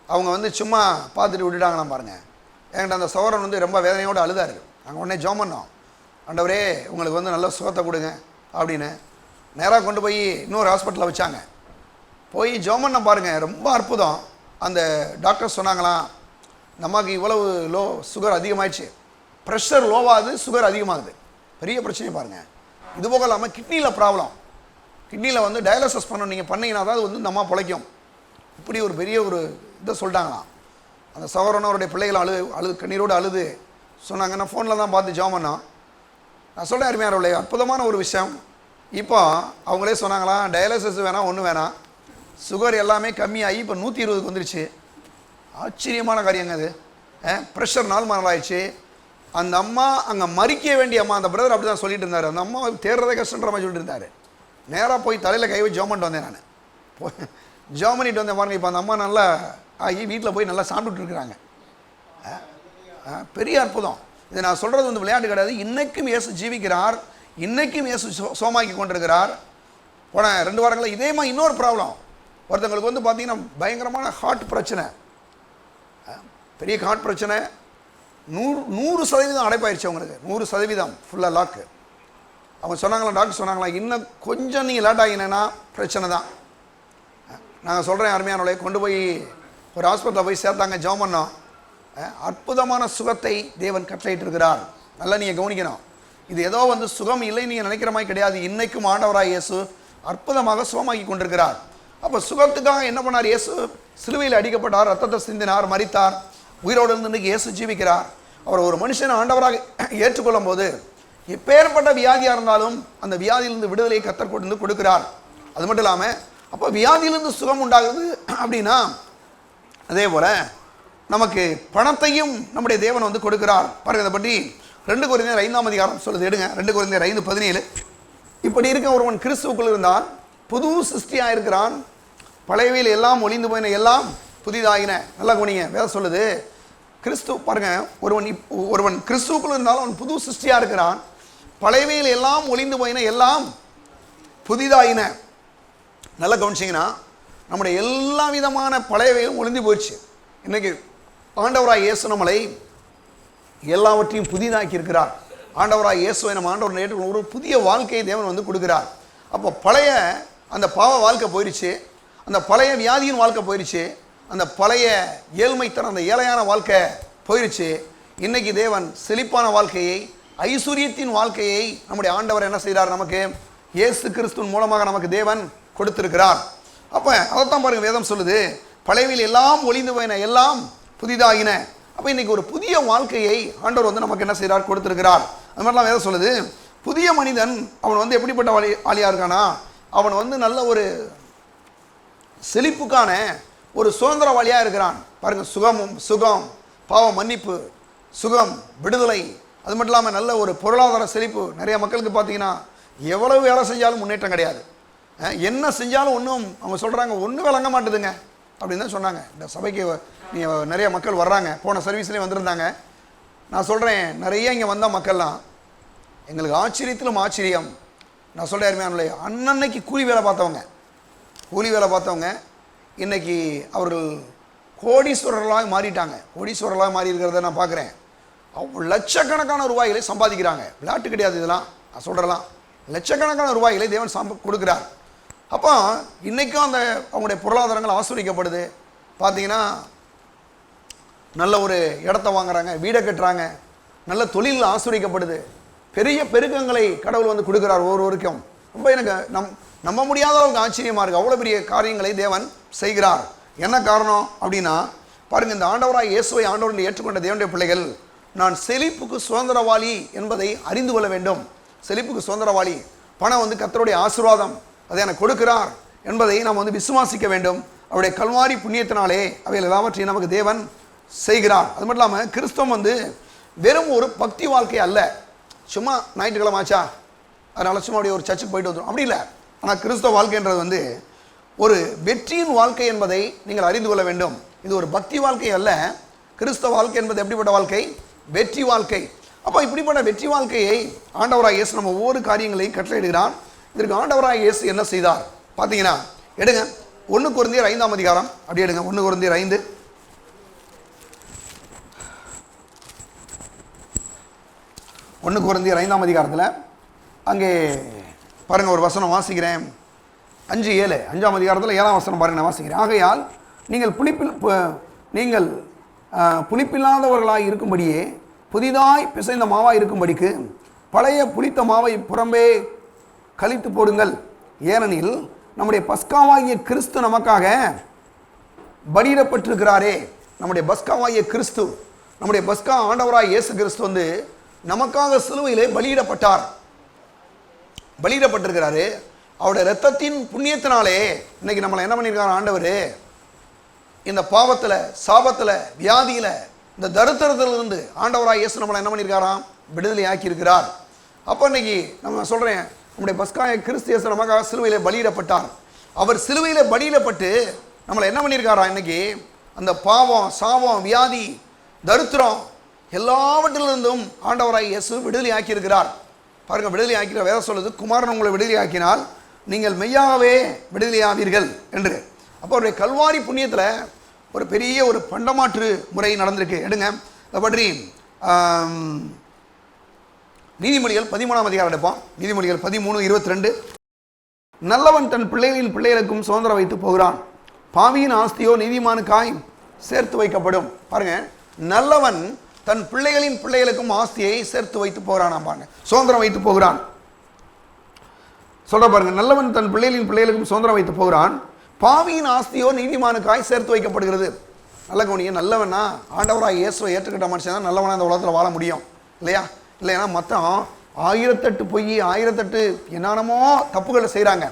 அவங்க வந்து சும்மா பார்த்துட்டு விட்டுட்டாங்களாம் பாருங்கள். என்கிட்ட அந்த சகோதரன் வந்து ரொம்ப வேதனையோடு அழுதாரு. நாங்கள் உடனே ஜெபம் பண்ணோம், ஆண்டவரே உங்களுக்கு வந்து நல்ல சுகத்தை கொடுங்க அப்படின்னு. நேராக கொண்டு போய் இன்னொரு ஹாஸ்பிட்டலில் வச்சாங்க. போய் ஜெபம் பண்ண பாருங்கள், ரொம்ப அற்புதம். அந்த டாக்டர் சொன்னாங்களாம், நமக்கு இவ்வளவு சுகர் அதிகமாகிடுச்சு, ப்ரெஷர் லோவாகுது, சுகர் அதிகமாகுது, பெரிய பிரச்சனை பாருங்கள். இது போக இல்லாமல் கிட்னியில் ப்ராப்ளம், கிட்னியில் வந்து டயாலிசிஸ் பண்ணணும், நீங்கள் பண்ணிங்கன்னா தான் அது வந்து இந்த அம்மா பிழைக்கும். இப்படி ஒரு பெரிய ஒரு இதை சொல்லிட்டாங்களாம். அந்த சகோதரனோருடைய பிள்ளைகள் அழுது கண்ணீரோடு அழுது சொன்னாங்க. நான் ஃபோனில் தான் பார்த்து ஜெபம் பண்ணோம். நான் சொல்கிறேன் அருமையானவர்களே, அற்புதமான ஒரு விஷயம். இப்போ அவங்களே சொன்னாங்களாம், டயாலிசிஸ் வேணாம், ஒன்றும் வேணாம், சுகர் எல்லாமே கம்மியாகி இப்போ 120க்கு வந்துருச்சு. ஆச்சரியமான காரியங்க அது. ப்ரெஷர் 4 நாள் ஆயிடுச்சு. அந்த அம்மா அங்கே மறிக்க வேண்டிய அம்மா, அந்த பிரதர் அப்படி தான் சொல்லிட்டு இருந்தார். அந்த அம்மா தேடுறதே கஷ்டன்ற மாதிரி சொல்லிட்டு இருந்தார். நேராக போய் தலையில் கை வச்சு ஜெபம் பண்ணிட்டு வந்தேன். நான் ஜெபம் பண்ணிட்டு வந்தேன் பாருங்க. இப்போ அந்த அம்மா நல்லா ஆகி வீட்டில் போய் நல்லா சாப்பிட்டுட்டு இருக்கிறாங்க. பெரிய அற்புதம். இதை நான் சொல்கிறது வந்து விளையாட்டு கிடையாது. இன்றைக்கும் இயேசு ஜீவிக்கிறார், இன்றைக்கும் இயேசு சோமாக்கி கொண்டிருக்கிறார். போன 2 வாரங்களில் இதே மாதிரி இன்னொரு ப்ராப்ளம். ஒருத்தங்களுக்கு வந்து பார்த்தீங்கன்னா பயங்கரமான ஹார்ட் பிரச்சனை, பெரிய ஹார்ட் பிரச்சனை, 100% அடைப்பாயிருச்சு அவங்களுக்கு, 100% ஃபுல்லாக லாக்கு. அவங்க சொன்னாங்களா, டாக்டர் சொன்னாங்களா, இன்னும் கொஞ்சம் நீங்கள் லேட் ஆகினேன்னா பிரச்சனை தான். நாங்கள் சொல்கிறேன் அருமையானவளை, கொண்டு போய் ஒரு ஹாஸ்பிட்டலில் போய் சேர்த்தாங்க. ஜெபம் பண்ணோம். அற்புதமான சுகத்தை தேவன் கட்டளையிட்டு இருக்கிறார். நல்லா நீங்கள் கவனிக்கணும். இது ஏதோ வந்து சுகம் இல்லை நீங்கள் நினைக்கிற மாதிரி கிடையாது. இன்றைக்கும் ஆண்டவராய் இயேசு அற்புதமாக சுகமாக்கி கொண்டிருக்கிறார். அப்போ சுகத்துக்காக என்ன பண்ணார்? இயேசு சிலுவையில் அடிக்கப்பட்டார், ரத்தத்தை சிந்தினார், மரித்தார், உயிரோடு இருந்து இன்றைக்கி இயேசு ஜீவிக்கிறார். அவர் ஒரு மனுஷனை ஆண்டவராக ஏற்றுக்கொள்ளும் போது எப்பேற்பட்ட வியாதியாக இருந்தாலும் அந்த வியாதியிலிருந்து விடுதலையை கர்த்தர் கொண்டு வந்து கொடுக்கிறார். அது மட்டும் இல்லாமல் அப்போ வியாதியிலிருந்து சுகம் உண்டாகுது அப்படின்னா, அதே போல் நமக்கு பணத்தையும் நம்முடைய தேவன் வந்து கொடுக்கிறார். பாருங்கள், இதை பற்றி 2 கொரிந்தியர் 5ஆம் அதிகாரம் சொல்லுது. எடுங்க, 2 கொரிந்தியர் 5:17. இப்படி இருக்க ஒருவன் கிறிஸ்துவுக்குள் இருந்தான், புது சிருஷ்டியாக இருக்கிறான், பழையவையில் எல்லாம் ஒளிந்து போயின, எல்லாம் புதிதாகின. நல்லா கவனிங்க, வேதம் சொல்லுது. கிறிஸ்து பாருங்க, ஒருவன் கிறிஸ்துவுக்குள் இருந்தாலும் அவன் புது சிருஷ்டியாக இருக்கிறான், பழையவையில் எல்லாம் ஒளிந்து போயின, எல்லாம் புதிதாகின. நல்லா கவனிச்சிங்கன்னா, நம்முடைய எல்லா விதமான பழையவையும் ஒளிந்து போயிடுச்சு. இன்றைக்கி ஆண்டவராய் இயேசு நம்மளை எல்லாவற்றையும் புதிதாக்கி இருக்கிறார். ஆண்டவராய் இயேசுவை நம்ம ஆண்டவர் ஏற்று ஒரு புதிய வாழ்க்கையை தேவன் வந்து கொடுக்குறார். அப்போ பழைய அந்த பாவ வாழ்க்கை போயிடுச்சு, அந்த பழைய வியாதியின் வாழ்க்கை போயிடுச்சு, அந்த பழைய ஏழ்மைத்தனம் அந்த ஏழையான வாழ்க்கை போயிடுச்சு. இன்னைக்கு தேவன் செழிப்பான வாழ்க்கையை, ஐஸ்வர்யத்தின் வாழ்க்கையை நம்முடைய ஆண்டவர் என்ன செய்கிறார், நமக்கு இயேசு கிறிஸ்துவின் மூலமாக நமக்கு தேவன் கொடுத்திருக்கிறார். அப்போ அதைத்தான் பாருங்கள், வேதம் சொல்லுது, பழையவில் எல்லாம் ஒளிந்து போயின, எல்லாம் புதிதாகின. அப்போ இன்னைக்கு ஒரு புதிய வாழ்க்கையை ஆண்டவர் வந்து நமக்கு என்ன செய்கிறார், கொடுத்திருக்கிறார். அது மாதிரிலாம் வேதம் சொல்லுது, புதிய மனிதன் அவன் வந்து எப்படிப்பட்ட ஆளியாக இருக்கானா, அவன் வந்து நல்ல ஒரு செழிப்புக்கான ஒரு சுதந்திரவாளியாக இருக்கிறான். பாருங்கள், சுகம், பாவ மன்னிப்பு, சுகம், விடுதலை, அது மட்டும் இல்லாமல் நல்ல ஒரு பொருளாதார செழிப்பு. நிறைய மக்களுக்கு பார்த்தீங்கன்னா எவ்வளவு வேலை செஞ்சாலும் முன்னேற்றம் கிடையாது. என்ன செஞ்சாலும் ஒன்றும் அவங்க சொல்கிறாங்க ஒன்றும் விளங்க மாட்டுதுங்க அப்படின்னு தான் சொன்னாங்க. இந்த சபைக்கு நிறைய மக்கள் வர்றாங்க, போன சர்வீஸ்லேயும் வந்திருந்தாங்க. நான் சொல்கிறேன், நிறைய இங்கே வந்த மக்கள்லாம் எங்களுக்கு ஆச்சரியத்திலும் ஆச்சரியம். நான் சொல்கிறேன், அருமையானவர்களே, அன்னன்னைக்கு கூலி வேலை பார்த்தவங்க இன்றைக்கி அவர்கள் கோடீஸ்வரர்களாக மாறிட்டாங்க. கோடீஸ்வரர்களாக மாறி இருக்கிறத நான் பார்க்குறேன். லட்சக்கணக்கான ரூபாய்களை சம்பாதிக்கிறாங்க. விளையாட்டு கிடையாது இதெல்லாம், நான் சொல்கிறலாம். லட்சக்கணக்கான ரூபாய்களை தேவன் கொடுக்குறார். அப்போ இன்றைக்கும் அந்த அவங்களுடைய பொருளாதாரங்கள் ஆஸ்வதிக்கப்படுது. பார்த்தீங்கன்னா நல்ல ஒரு இடத்த வாங்குறாங்க, வீடை கட்டுறாங்க, நல்ல தொழில் ஆஸ்வதிக்கப்படுது. பெரிய பெருக்கங்களை கடவுள் வந்து கொடுக்குறார் ஒவ்வொருவருக்கும். ரொம்ப எனக்கு நம்ப முடியாத அளவுக்கு ஆச்சரியமாக இருக்குது. அவ்வளோ பெரிய காரியங்களை தேவன் செய்கிறார். என்ன காரணம் அப்படின்னா பாருங்கள், இந்த ஆண்டவராய் இயேசுவை ஆண்டவரை ஏற்றுக்கொண்ட தேவனுடைய பிள்ளைகள் நான் செழிப்புக்கு சுதந்திரவாளி என்பதை அறிந்து கொள்ள வேண்டும். செழிப்புக்கு சுதந்திரவாளி, பணம் வந்து கர்த்தருடைய ஆசீர்வாதம், அதை எனக்கு கொடுக்கிறார் என்பதை நாம் வந்து விசுவாசிக்க வேண்டும். அவருடைய கல்வாரி புண்ணியத்தினாலே அவைகள் எல்லாவற்றையும் நமக்கு தேவன் செய்கிறார். அது மட்டும் இல்லாமல் கிறிஸ்தவம் வந்து வெறும் ஒரு பக்தி வாழ்க்கை அல்ல. சும்மா ஞாயிற்றுக்கிழமை ஆச்சா அதனால் சும்மா அப்படியே ஒரு சர்ச்சுக்கு போயிட்டு வந்துடும் அப்படி இல்லை. ஆனால் கிறிஸ்தவ வாழ்க்கைன்றது வந்து ஒரு வெற்றியின் வாழ்க்கை என்பதை நீங்கள் அறிந்து கொள்ள வேண்டும். இது ஒரு பக்தி வாழ்க்கை அல்ல. கிறிஸ்தவ வாழ்க்கை என்பது எப்படிப்பட்ட வாழ்க்கை, வெற்றி வாழ்க்கை. அப்போ இப்படிப்பட்ட வெற்றி வாழ்க்கையை ஆண்டவராய் இயேசு நம்ம ஒவ்வொரு காரியங்களையும் கட்டளையிடுகிறான். இதற்கு ஆண்டவராய் இயேசு என்ன செய்தார் பார்த்தீங்கன்னா, எடுங்க 1 கொரிந்தியர் 5ஆம் அதிகாரம், அப்படி எடுங்க 1 கொரிந்தியர் 5. 1 கொரிந்தியர் 5ஆம் அதிகாரத்தில் அங்கே பாருங்கள், ஒரு வசனம் வாசிக்கிறேன். 5:7 5ஆம் அதிகாரத்தில் 7ஆம் வசனம் பாருங்கள், நான் வாசிக்கிறேன். ஆகையால் நீங்கள் புளிப்பில்லாதவர்களாய் இருக்கும்படியே புதிதாய் பிசைந்த மாவாய் இருக்கும்படிக்கு பழைய புளித்த மாவை புறம்பே கழித்து போடுங்கள். ஏனெனில் நம்முடைய பஸ்காவாகிய கிறிஸ்து நமக்காக பலியிடப்பட்டிருக்கிறாரே. நம்முடைய பஸ்காவாகிய கிறிஸ்து, நம்முடைய பஸ்கா ஆண்டவராய் இயேசு கிறிஸ்து வந்து நமக்காக சிலுவையிலே பலியிடப்பட்டிருக்கிறாரு. அவருடைய இரத்தத்தின் புண்ணியத்தினாலே இன்னைக்கு நம்மளை என்ன பண்ணியிருக்காரு ஆண்டவர், இந்த பாவத்தில், சாபத்தில், வியாதியில், இந்த தரித்திரத்திலிருந்து ஆண்டவராய் இயேசு நம்மளை என்ன பண்ணியிருக்காராம், விடுதலை ஆக்கியிருக்கிறார். அப்போ இன்னைக்கு நம்ம சொல்கிறேன், நம்முடைய பஸ்காய கிறிஸ்து இயேசு நமக்காக சிலுவையிலே பலியிடப்பட்டார். அவர் சிலுவையிலே பலியிடப்பட்டு நம்மளை என்ன பண்ணியிருக்காரா, இன்னைக்கு அந்த பாவம், சாபம், வியாதி, தரித்திரம் எல்லாவற்றிலிருந்தும் ஆண்டவராய் இயேசு விடுதலை ஆக்கியிருக்கிறார். பாருங்கள், விடுதலை ஆக்கிற வேதம் சொல்லுது, குமாரன் உங்களை விடுதலை ஆக்கினால் நீங்கள் மெய்யாகவே விடுதலையாவீர்கள் என்று. அப்போ அவருடைய கல்வாரி புண்ணியத்தில் ஒரு பெரிய ஒரு பண்டமாற்று முறை நடந்திருக்கு. எடுங்க, அதை பற்றி நீதிமொழிகள் 13ஆம் அதிகாரம் எடுப்போம். நீதிமொழிகள் 13:22. நல்லவன் தன் பிள்ளைகளுக்கும் சுதந்திரம் வைத்து போகிறான், பாவியின் ஆஸ்தியோ நீதிமானுக்காய் சேர்த்து வைக்கப்படும். பாருங்க, நல்லவன் தன் பிள்ளைகளுக்கும் ஆஸ்தியை சேர்த்து வைத்து போகிறான், பாருங்க, சுதந்திரம் வைத்து போகிறான். சொல்ற பாருங்க, நல்லவன் தன் பிள்ளைகளுக்கும் சுதந்திரம் வைத்து போகிறான், பாவியின் ஆஸ்தியோ நீதிமானுக்காய் சேர்த்து வைக்கப்படுகிறது. நல்ல கவனிங்க, நல்லவனா ஆண்டவராய் இயேசுவை ஏற்றுக்கிட்ட மனுஷன் தான் நல்லவனா இந்த உலகத்தில் வாழ முடியும், இல்லையா? இல்லைன்னா மொத்தம் 1008 பொய், 1008 என்னென்னமோ தப்புகளை செய்கிறாங்க.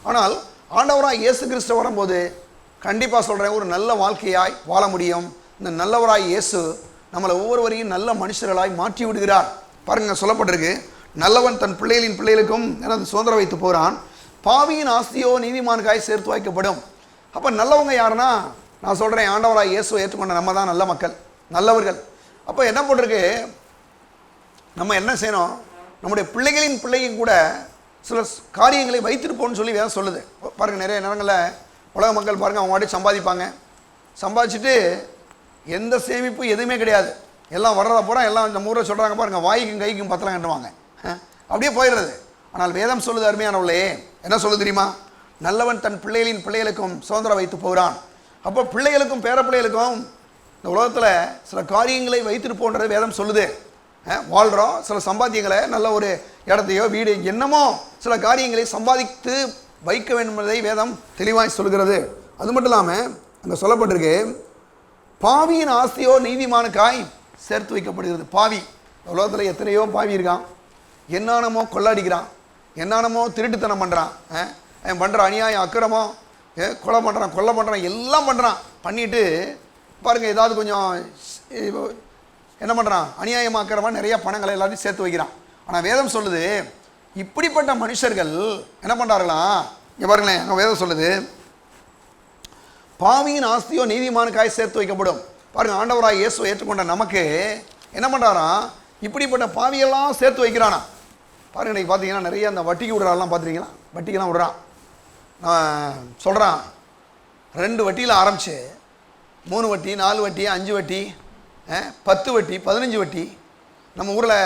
ஆனால் ஆண்டவராய் இயேசு கிறிஸ்து வரும்போது கண்டிப்பாக சொல்கிறேன், ஒரு நல்ல வாழ்க்கையாய் வாழ முடியும். இந்த நல்லவராய் இயேசு நம்மளை ஒவ்வொருவரையும் நல்ல மனுஷர்களாய் மாற்றி விடுகிறார். பாருங்க, சொல்லப்பட்டிருக்கு, நல்லவன் தன் பிள்ளைகளுக்கும் எனது சுதந்திரம் வைத்து போகிறான், பாவியின் ஆஸ்தியோ நீதிமானுக்காய் சேர்த்து வைக்கப்படும். அப்போ நல்லவங்க யாருன்னா, நான் சொல்கிறேன், ஆண்டவராய் இயேசுவை ஏற்றுக்கொண்ட நம்ம தான் நல்ல மக்கள், நல்லவர்கள். அப்போ என்ன போட்டிருக்கு, நம்ம என்ன செய்யணும், நம்முடைய பிள்ளைகளின் கூட சில காரியங்களை வைத்திருப்போம்னு சொல்லி வேதம் சொல்லுது. பாருங்கள், நிறைய நேரங்களில் உலக மக்கள் பாருங்கள், அவங்க வாட்டி சம்பாதிப்பாங்க, சம்பாதிச்சுட்டு எந்த சேமிப்பு எதுவுமே கிடையாது. எல்லாம் வர்றதை பூரா எல்லாம் நம்ம ஊரை சொல்கிறாங்க பாருங்கள், வாய்க்கும் கைக்கும் பத்தலாம் கட்டுவாங்க, அப்படியே போயிடுறது. ஆனால் வேதம் சொல்லுது அருமையானவர்களே, என்ன சொல்லுது தெரியுமா? நல்லவன் தன் பிள்ளைகளின் பிள்ளைகளுக்கும் சுதந்திரம் வைத்து போகிறான். அப்போ பிள்ளைகளுக்கும் பேர பிள்ளைகளுக்கும் இந்த உலகத்தில் சில காரியங்களை வைத்துட்டு போன்றது வேதம் சொல்லுது. வாழ்கிறோம், சில சம்பாத்தியங்களை, நல்ல ஒரு இடத்தையோ வீடு என்னமோ சில காரியங்களை சம்பாதித்து வைக்க வேண்டும் என்பதை வேதம் தெளிவாய் சொல்கிறது. அது மட்டும் இல்லாமல் அங்கே சொல்லப்பட்டிருக்கு, பாவியின் ஆஸ்தியோ நீதிமானுக்காய் சேர்த்து வைக்கப்படுகிறது. பாவி, உலகத்தில் எத்தனையோ பாவி இருக்கான், என்னானமோ கொள்ளடிக்கிறான், என்னானமோ திருட்டுத்தனம் பண்ணுறான், பண்ணுற அநியாயம் அக்கிரமம், கொலை பண்ணுறான், கொல்லை பண்ணுறான், எல்லாம் பண்ணுறான். பண்ணிட்டு பாருங்கள், ஏதாவது கொஞ்சம் என்ன பண்ணுறான், அநியாயமாக்கிறவன் நிறைய பணங்களை எல்லாத்தையும் சேர்த்து வைக்கிறான். ஆனால் வேதம் சொல்லுது, இப்படிப்பட்ட மனுஷர்கள் என்ன பண்ணுறார்களாம், இங்கே பாருங்களேன், அங்கே வேதம் சொல்லுது, பாவியின் ஆஸ்தியோ நீதிமானுக்காய் சேர்த்து வைக்கப்படும். பாருங்கள், ஆண்டவராக இயேசுவை ஏற்றுக்கொண்ட நமக்கு என்ன பண்ணுறாராம், இப்படிப்பட்ட பாவியெல்லாம் சேர்த்து வைக்கிறானா. பாருங்கள், இன்றைக்கி பார்த்தீங்கன்னா நிறைய அந்த வட்டிக்கு விடுறாலாம் பார்த்துருக்கீங்களா? வட்டிக்கெல்லாம் விடுறான். நான் சொல்கிறான், 2 வட்டியில் ஆரம்பித்து 3 வட்டி, 4 வட்டி, 5 வட்டி, 10 வட்டி, 15 வட்டி. நம்ம ஊரில்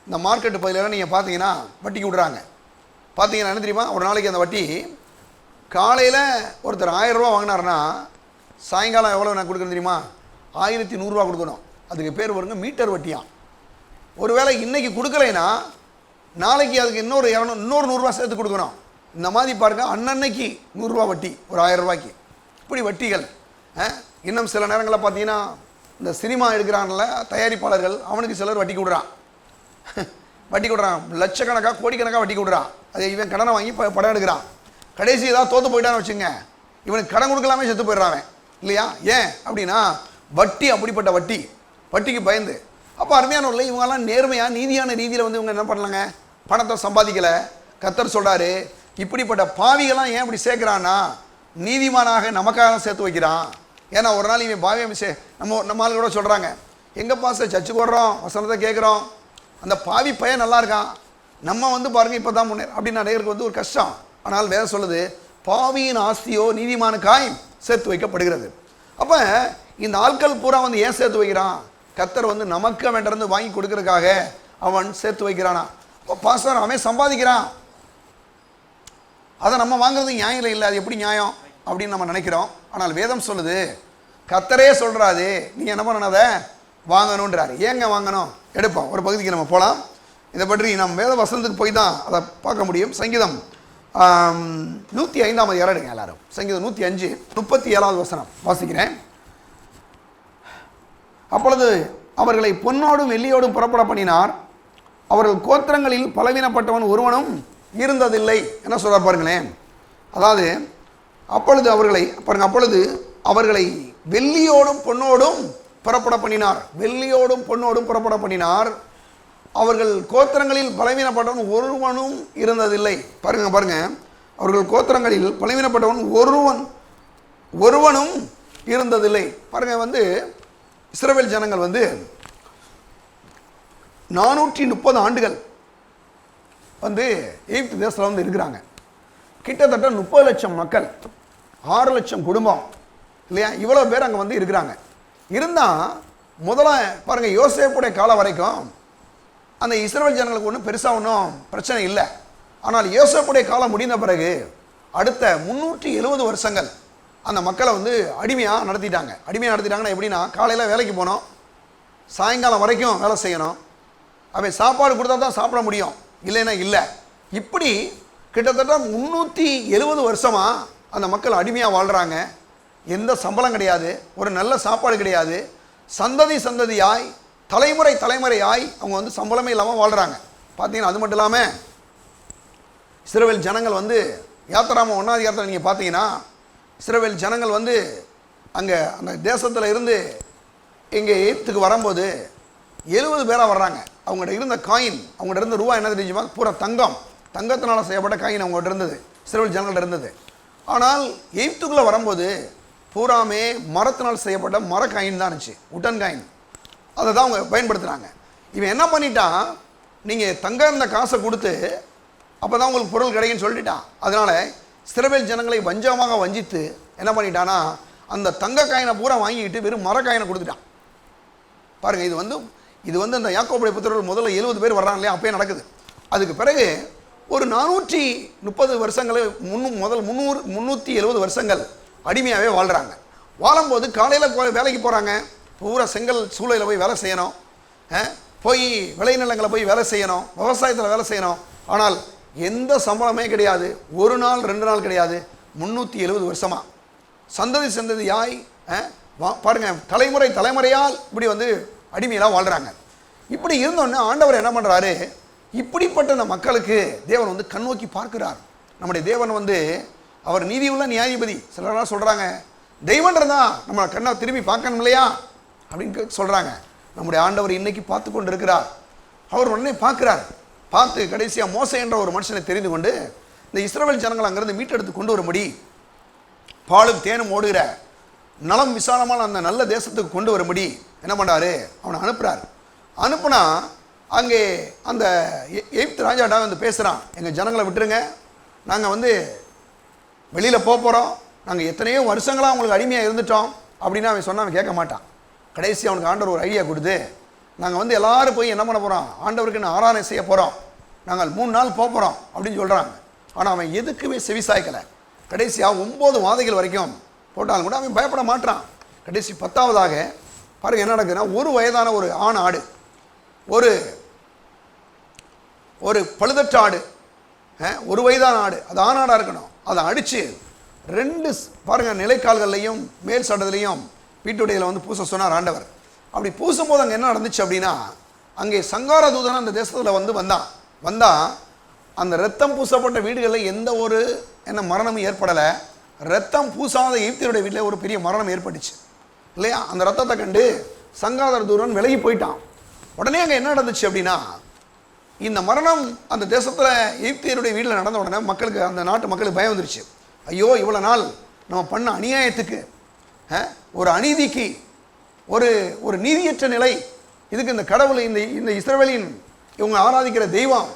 இந்த மார்க்கெட்டு பகுதியில் நீங்கள் பார்த்தீங்கன்னா வட்டிக்கு விடுறாங்க. பார்த்தீங்கன்னா என்ன தெரியுமா, ஒரு நாளைக்கு அந்த வட்டி காலையில் ஒருத்தர் 1000 ரூபா வாங்கினார்னா சாயங்காலம் எவ்வளோ நான் கொடுக்குறேன் தெரியுமா? 1100 கொடுக்கணும். அதுக்கு பேர் வருங்க மீட்டர் வட்டியாம். ஒருவேளை இன்றைக்கி கொடுக்கலைன்னா நாளைக்கு அதுக்கு இன்னொரு 100 சேர்த்து கொடுக்கணும். இந்த மாதிரி பாருங்க, அன்னன்னைக்கு 100 ரூபா வட்டி, ஒரு 1000 ரூபாய்க்கு. இப்படி வட்டிகள். இன்னும் சில நேரங்களில் பார்த்தீங்கன்னா இந்த சினிமா எடுக்கிறான்ல தயாரிப்பாளர்கள், அவனுக்கு சிலர் வட்டிக்கு விடுறான். வட்டிக்கு விடுறான், லட்சக்கணக்காக கோடிக்கணக்காக வட்டிக்கு விடுறான். அதை இவன் கடனை வாங்கி படம் எடுக்கிறான். கடைசி ஏதாவது தோற்று போயிட்டான்னு வச்சுங்க, இவனுக்கு கடன் கொடுக்கலாமே செத்து போயிடுறான் இல்லையா? ஏன் அப்படின்னா வட்டி, அப்படிப்பட்ட வட்டி, வட்டிக்கு பயந்து. அப்போ அருமையானவர்களே, இவங்கெல்லாம் நேர்மையாக நீதியான ரீதியில் வந்து இவங்க என்ன பண்ணலாங்க, பணத்தை சம்பாதிக்கலை. கர்த்தர் சொல்கிறாரு, இப்படிப்பட்ட பாவிகள்லாம் ஏன் இப்படி சேர்க்குறான்னா, நீதிமானாக நமக்காக சேர்த்து வைக்கிறான். ஏன்னா ஒரு நாள் இவன் பாவியம் நம்ம ஆள் கூட சொல்கிறாங்க, எங்கள் பாஸ்டர் சர்ச்சுக்கு ஓடுறோம், வசனத்தை கேட்குறோம், அந்த பாவி பையன் நல்லா இருக்கான், நம்ம வந்து பாருங்கள் இப்போ தான் முன்னேற அப்படின்னு நிறைய வந்து ஒரு கஷ்டம். ஆனால் வேதம் சொல்லுது, பாவியின் ஆஸ்தியோ நீதிமானுக்காய் சேர்த்து வைக்கப்படுகிறது. அப்போ இந்த ஆட்கள் பூரா வந்து ஏன் சேர்த்து வைக்கிறான்? கர்த்தர் வந்து நமக்கு அவன்கிட்ட வாங்கி கொடுக்கறதுக்காக அவன் சேர்த்து வைக்கிறானா. இப்போ பாஸ்டர் அவன் சம்பாதிக்கிறான், அதை நம்ம வாங்குறது நியாயம் இல்லை, அது எப்படி நியாயம் அப்படின்னு நம்ம நினைக்கிறோம். ஆனால் வேதம் சொல்லுது, கர்த்தரே சொல்கிறாரு, நீங்கள் என்ன பண்ணாத வாங்கணுன்றாரு. ஏங்க வாங்கணும்? எடுப்போம், ஒரு பகுதிக்கு நம்ம போகலாம். இதை பற்றி நம்ம வேத வசனத்துக்கு போய் தான் அதை பார்க்க முடியும். சங்கீதம் 105 எடுங்க எல்லாரும். சங்கீதம் 105 37 வசனம் வாசிக்கிறேன். அப்பொழுது அவர்களை பொன்னோடும் வெள்ளியோடும் புறப்பட பண்ணினார், அவர்கள் கோத்திரங்களில் பலவீனப்பட்டவன் ஒருவனும் இருந்ததில்லை. என்ன சொல்ற பாருங்களேன். அதாவது அப்பொழுது அவர்களை பாருங்க, அப்பொழுது அவர்களை வெள்ளியோடும் பொன்னோடும் புறப்பட பண்ணினார், வெள்ளியோடும் பொன்னோடும் புறப்பட பண்ணினார், அவர்கள் கோத்திரங்களில் பலவீனப்பட்டவன் ஒருவனும் இருந்ததில்லை. பாருங்க பாருங்க, அவர்கள் கோத்திரங்களில் பலவீனப்பட்டவன் ஒருவனும் இருந்ததில்லை. பாருங்க, வந்து இஸ்ரவேல் ஜனங்கள் வந்து 430 ஆண்டுகள் வந்து எகிப்து தேசத்தில் வந்து இருக்கிறாங்க. கிட்டத்தட்ட 30 லட்சம் மக்கள், 6 லட்சம் குடும்பம் இல்லையா, இவ்வளோ பேர் அங்கே வந்து இருக்கிறாங்க. இருந்தால் முதல்ல பாருங்கள், யோசேப்புடைய காலம் வரைக்கும் அந்த இஸ்ரவேல் ஜனங்களுக்கு ஒன்றும் பெருசாக ஒன்றும் பிரச்சனை இல்லை. ஆனால் யோசேப்புடைய காலம் முடிந்த பிறகு அடுத்த 370 வருஷங்கள் அந்த மக்களை வந்து அடிமையாக நடத்திட்டாங்கன்னா எப்படின்னா, காலையில் வேலைக்கு போனோம், சாயங்காலம் வரைக்கும் வேலை செய்யணும், அவன் சாப்பாடு கொடுத்தா தான் சாப்பிட முடியும், இல்லைன்னா இல்லை. இப்படி கிட்டத்தட்ட 370 வருஷமாக அந்த மக்கள் அடிமையாக வாழ்கிறாங்க. எந்த சம்பளம் கிடையாது, ஒரு நல்ல சாப்பாடு கிடையாது, சந்ததியாய் தலைமுறையாய் அவங்க வந்து சம்பளமே இல்லாமல் வாழ்கிறாங்க. பார்த்தீங்கன்னா அது மட்டும் இல்லாமல் இஸ்ரவேல் ஜனங்கள் வந்து யாத்திராம 1ஆம் அதிகாரத்தில் நீங்கள் பார்த்தீங்கன்னா, இஸ்ரவேல் ஜனங்கள் வந்து அங்கே அந்த தேசத்தில் இருந்து இங்கே எகிப்துக்கு வரும்போது 70 பேராக வர்றாங்க. அவங்கள்ட்ட இருந்த காயின், அவங்கள்ட்ட இருந்த ரூபா என்ன தெரிஞ்சுமா, பூரா தங்கத்தினால் செய்யப்பட்ட காயின் அவங்கள்ட்ட இருந்தது, இஸ்ரவேல் ஜனங்கள்ட்ட இருந்தது. ஆனால் எகிப்துக்குள்ளே வரும்போது பூராமே மரத்தினால் செய்யப்பட்ட மர காயின் தான் இருந்துச்சு, உட்டன் காயின். அதை தான் அவங்க பயன்படுத்துகிறாங்க. இவன் என்ன பண்ணிட்டான், நீங்கள் தங்க இருந்த காசை கொடுத்து அப்போ தான் உங்களுக்கு பொருள் கிடைக்குன்னு சொல்லிட்டான். அதனால் இஸ்ரவேல் ஜனங்களை வஞ்சமாக வஞ்சித்து என்ன பண்ணிட்டானா, அந்த தங்க காயினை பூரா வாங்கிக்கிட்டு வெறும் மரக்காயினை கொடுத்துட்டான். பாருங்க, இது வந்து அந்த யாக்கோபுடைய புத்திரர்கள் முதல்ல 70 பேர் வர்றாங்க இல்லையா, அப்பயே நடக்குது. அதுக்கு பிறகு ஒரு 430 வருஷங்கள் முதல் 370 வருஷங்கள் அடிமையாகவே வாழ்கிறாங்க. வாழும்போது காலையில் வேலைக்கு போகிறாங்க, பூரா செங்கல் சூளையில் போய் வேலை செய்யணும், போய் விளைநிலங்களை போய் வேலை செய்யணும், விவசாயத்தில் வேலை செய்யணும். ஆனால் எந்த சம்பளமே கிடையாது. ஒரு நாள் 2 நாள் கிடையாது. 370 வருஷமாக சந்ததி சந்ததியாய் பாருங்க, தலைமுறையால் இப்படி வந்து அடிமையெல்லாம் வாழ்கிறாங்க. இப்படி இருந்தோன்னே ஆண்டவர் என்ன பண்ணுறாரு, இப்படிப்பட்ட அந்த மக்களுக்கு தேவன் வந்து கண்ணோக்கி பார்க்கிறார். நம்முடைய தேவன் வந்து அவர் நீதியுள்ள நியாயாதிபதி. சிலரெல்லாம் சொல்கிறாங்க, தெய்வன்றதா நம்ம கண்ணை திரும்பி பார்க்கணும் இல்லையா அப்படின்னு சொல்கிறாங்க. நம்முடைய ஆண்டவர் இன்னைக்கு பார்த்து கொண்டு இருக்கிறார். அவர் உடனே பார்க்குறார். பார்த்து கடைசியாக மோசே என்ற ஒரு மனுஷனை தெரிந்து கொண்டு இந்த இஸ்ரவேல் ஜனங்கள் அங்கேருந்து மீட்டெடுத்து கொண்டு வரும்படி பாலும் தேனும் ஓடுகிற நலம் விசாலமான அந்த நல்ல தேசத்துக்கு கொண்டு வரும்படி என்ன பண்ணுறாரு, அவனை அனுப்புகிறார். அனுப்புனா அங்கே அந்த எகிப்து ராஜாட்டா வந்து பேசுகிறான், எங்கள் ஜனங்களை விட்டுருங்க, நாங்கள் வந்து வெளியில் போகிறோம், நாங்கள் எத்தனையோ வருஷங்களாக அவங்களுக்கு அடிமையாக இருந்துட்டோம் அப்படின்னு அவன் சொன்னால் அவன் கேட்க மாட்டான். கடைசி அவனுக்கு ஆண்டவர் ஒரு ஐடியா கொடுத்து, நாங்கள் வந்து எல்லோரும் போய் என்ன பண்ண போகிறோம், ஆண்டவருக்கு நான் ஆராதனை செய்ய போகிறோம், நாங்கள் 3 நாள் போகிறோம் அப்படின்னு சொல்கிறாங்க. ஆனால் அவன் எதுக்குமே செவிசாய்க்கலை. கடைசியாக 9 வாதைகள் வரைக்கும் போட்டாலும் கூட அவன் பயப்பட மாட்டான். கடைசி 10ஆவதாக பாருங்கள் என்ன நடக்குதுன்னா, ஒரு வயதான ஒரு ஆண் ஆடு, ஒரு பழுதற்ற ஆடு, ஒரு வயதான ஆடு, அது ஆணாடாக இருக்கணும், அதை அடித்து 2 பாருங்கள் நிலைக்கால்கள்லையும் மேல் சட்டத்துலையும் பீட்டுடையில் வந்து பூச சொன்னார் ஆண்டவர். அப்படி பூசும்போது அங்கே என்ன நடந்துச்சு அப்படின்னா, அங்கே சங்கார தூதன் அந்த தேசத்தில் வந்தால் அந்த ரத்தம் பூசப்பட்ட வீடுகளில் எந்த ஒரு மரணமும் ஏற்படலை. ரத்தம் பூசாத எகிப்தியருடைய வீட்டில் ஒரு பெரிய மரணம் ஏற்பட்டுச்சு இல்லையா. அந்த ரத்தத்தை கண்டு சங்கார தூதன் விலகி போயிட்டான். உடனே அங்கே என்ன நடந்துச்சு அப்படின்னா, இந்த மரணம் அந்த தேசத்தில் எகிப்தியருடைய வீட்டில் நடந்த உடனே மக்களுக்கு, அந்த நாட்டு மக்களுக்கு பயம் வந்துருச்சு. ஐயோ, இவ்வளோ நாள் நம்ம பண்ண அநியாயத்துக்கு, ஒரு அநீதிக்கு, ஒரு நீதியற்ற நிலை, இதுக்கு இந்த கடவுள், இந்த இஸ்ரவேலின் இவங்க ஆராதிக்கிற தெய்வம்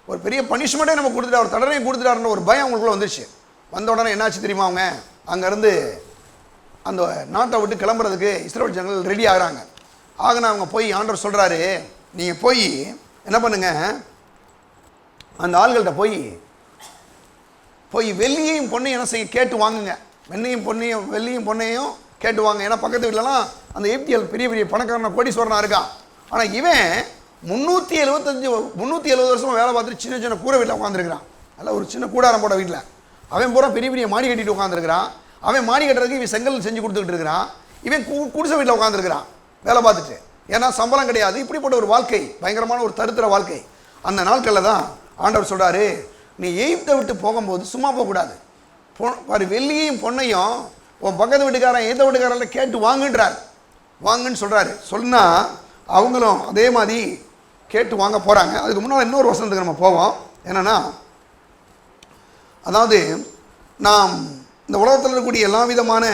ஒரு பெரிய பனிஷ்மெண்ட்டே நம்ம கொடுத்துட்டா, ஒரு தண்டனை கொடுத்துட்டாருன்ற ஒரு பயம் அவங்களுக்குள்ள வந்துருச்சு. வந்த உடனே என்னாச்சு தெரியுமா, அவங்க அங்கேருந்து அந்த நாட்டை விட்டு கிளம்புறதுக்கு இஸ்ரவேல் ஜனங்கள் ரெடி ஆகுறாங்க. ஆகினா அவங்க போய் ஆண்டவர் சொல்கிறாரு, நீங்கள் போய் என்ன பண்ணுங்க, அந்த ஆள்கள்கிட்ட போய் வெள்ளியையும் பொண்ணையும் என்ன செய்ய கேட்டு வாங்குங்க, வெள்ளியும் பொண்ணையும் கேட்டு வாங்க. ஏன்னா பக்கத்து வீட்டிலலாம் அந்த எகிப்தியர்கள் பெரிய பெரிய பணக்காரன கோடீஸ்வரனாக இருக்கான். ஆனால் இவன் 370 வருஷமாக வேலை பார்த்துட்டு சின்ன சின்ன கூரை வீட்டில் உட்காந்துருக்கிறான். அதில் ஒரு சின்ன கூடாரம் போட வீட்டில் அவன் பூரா பெரிய பெரிய மாடி கட்டிட்டு உட்காந்துருக்கிறான். அவன் மாடி கட்டுறதுக்கு இவன் செங்கல் செஞ்சு கொடுத்துக்கிட்டு இருக்கிறான். இவன் குடிசை வீட்டில் உட்காந்துருக்கிறான் வேலை பார்த்துட்டு. ஏன்னா சம்பளம் கிடையாது. இப்படிப்பட்ட ஒரு வாழ்க்கை, பயங்கரமான ஒரு தருத்திர வாழ்க்கை. அந்த நாட்களில் தான் ஆண்டவர் சொல்கிறாரு, நீ எகிப்தை விட்டு போகும்போது சும்மா போகக்கூடாது, பாரு வெள்ளியையும் பொண்ணையும் உன் பக்கத்து வீட்டுக்காரன் எந்த வீட்டுக்காரன் கேட்டு வாங்குன்னு சொல்கிறாரு. சொன்னால் அவங்களும் அதே மாதிரி கேட்டு வாங்க போகிறாங்க. அதுக்கு முன்னால் இன்னொரு வசனத்துக்கு நம்ம போவோம். என்னென்னா, அதாவது நாம் இந்த உலகத்தில் இருக்கக்கூடிய எல்லா விதமான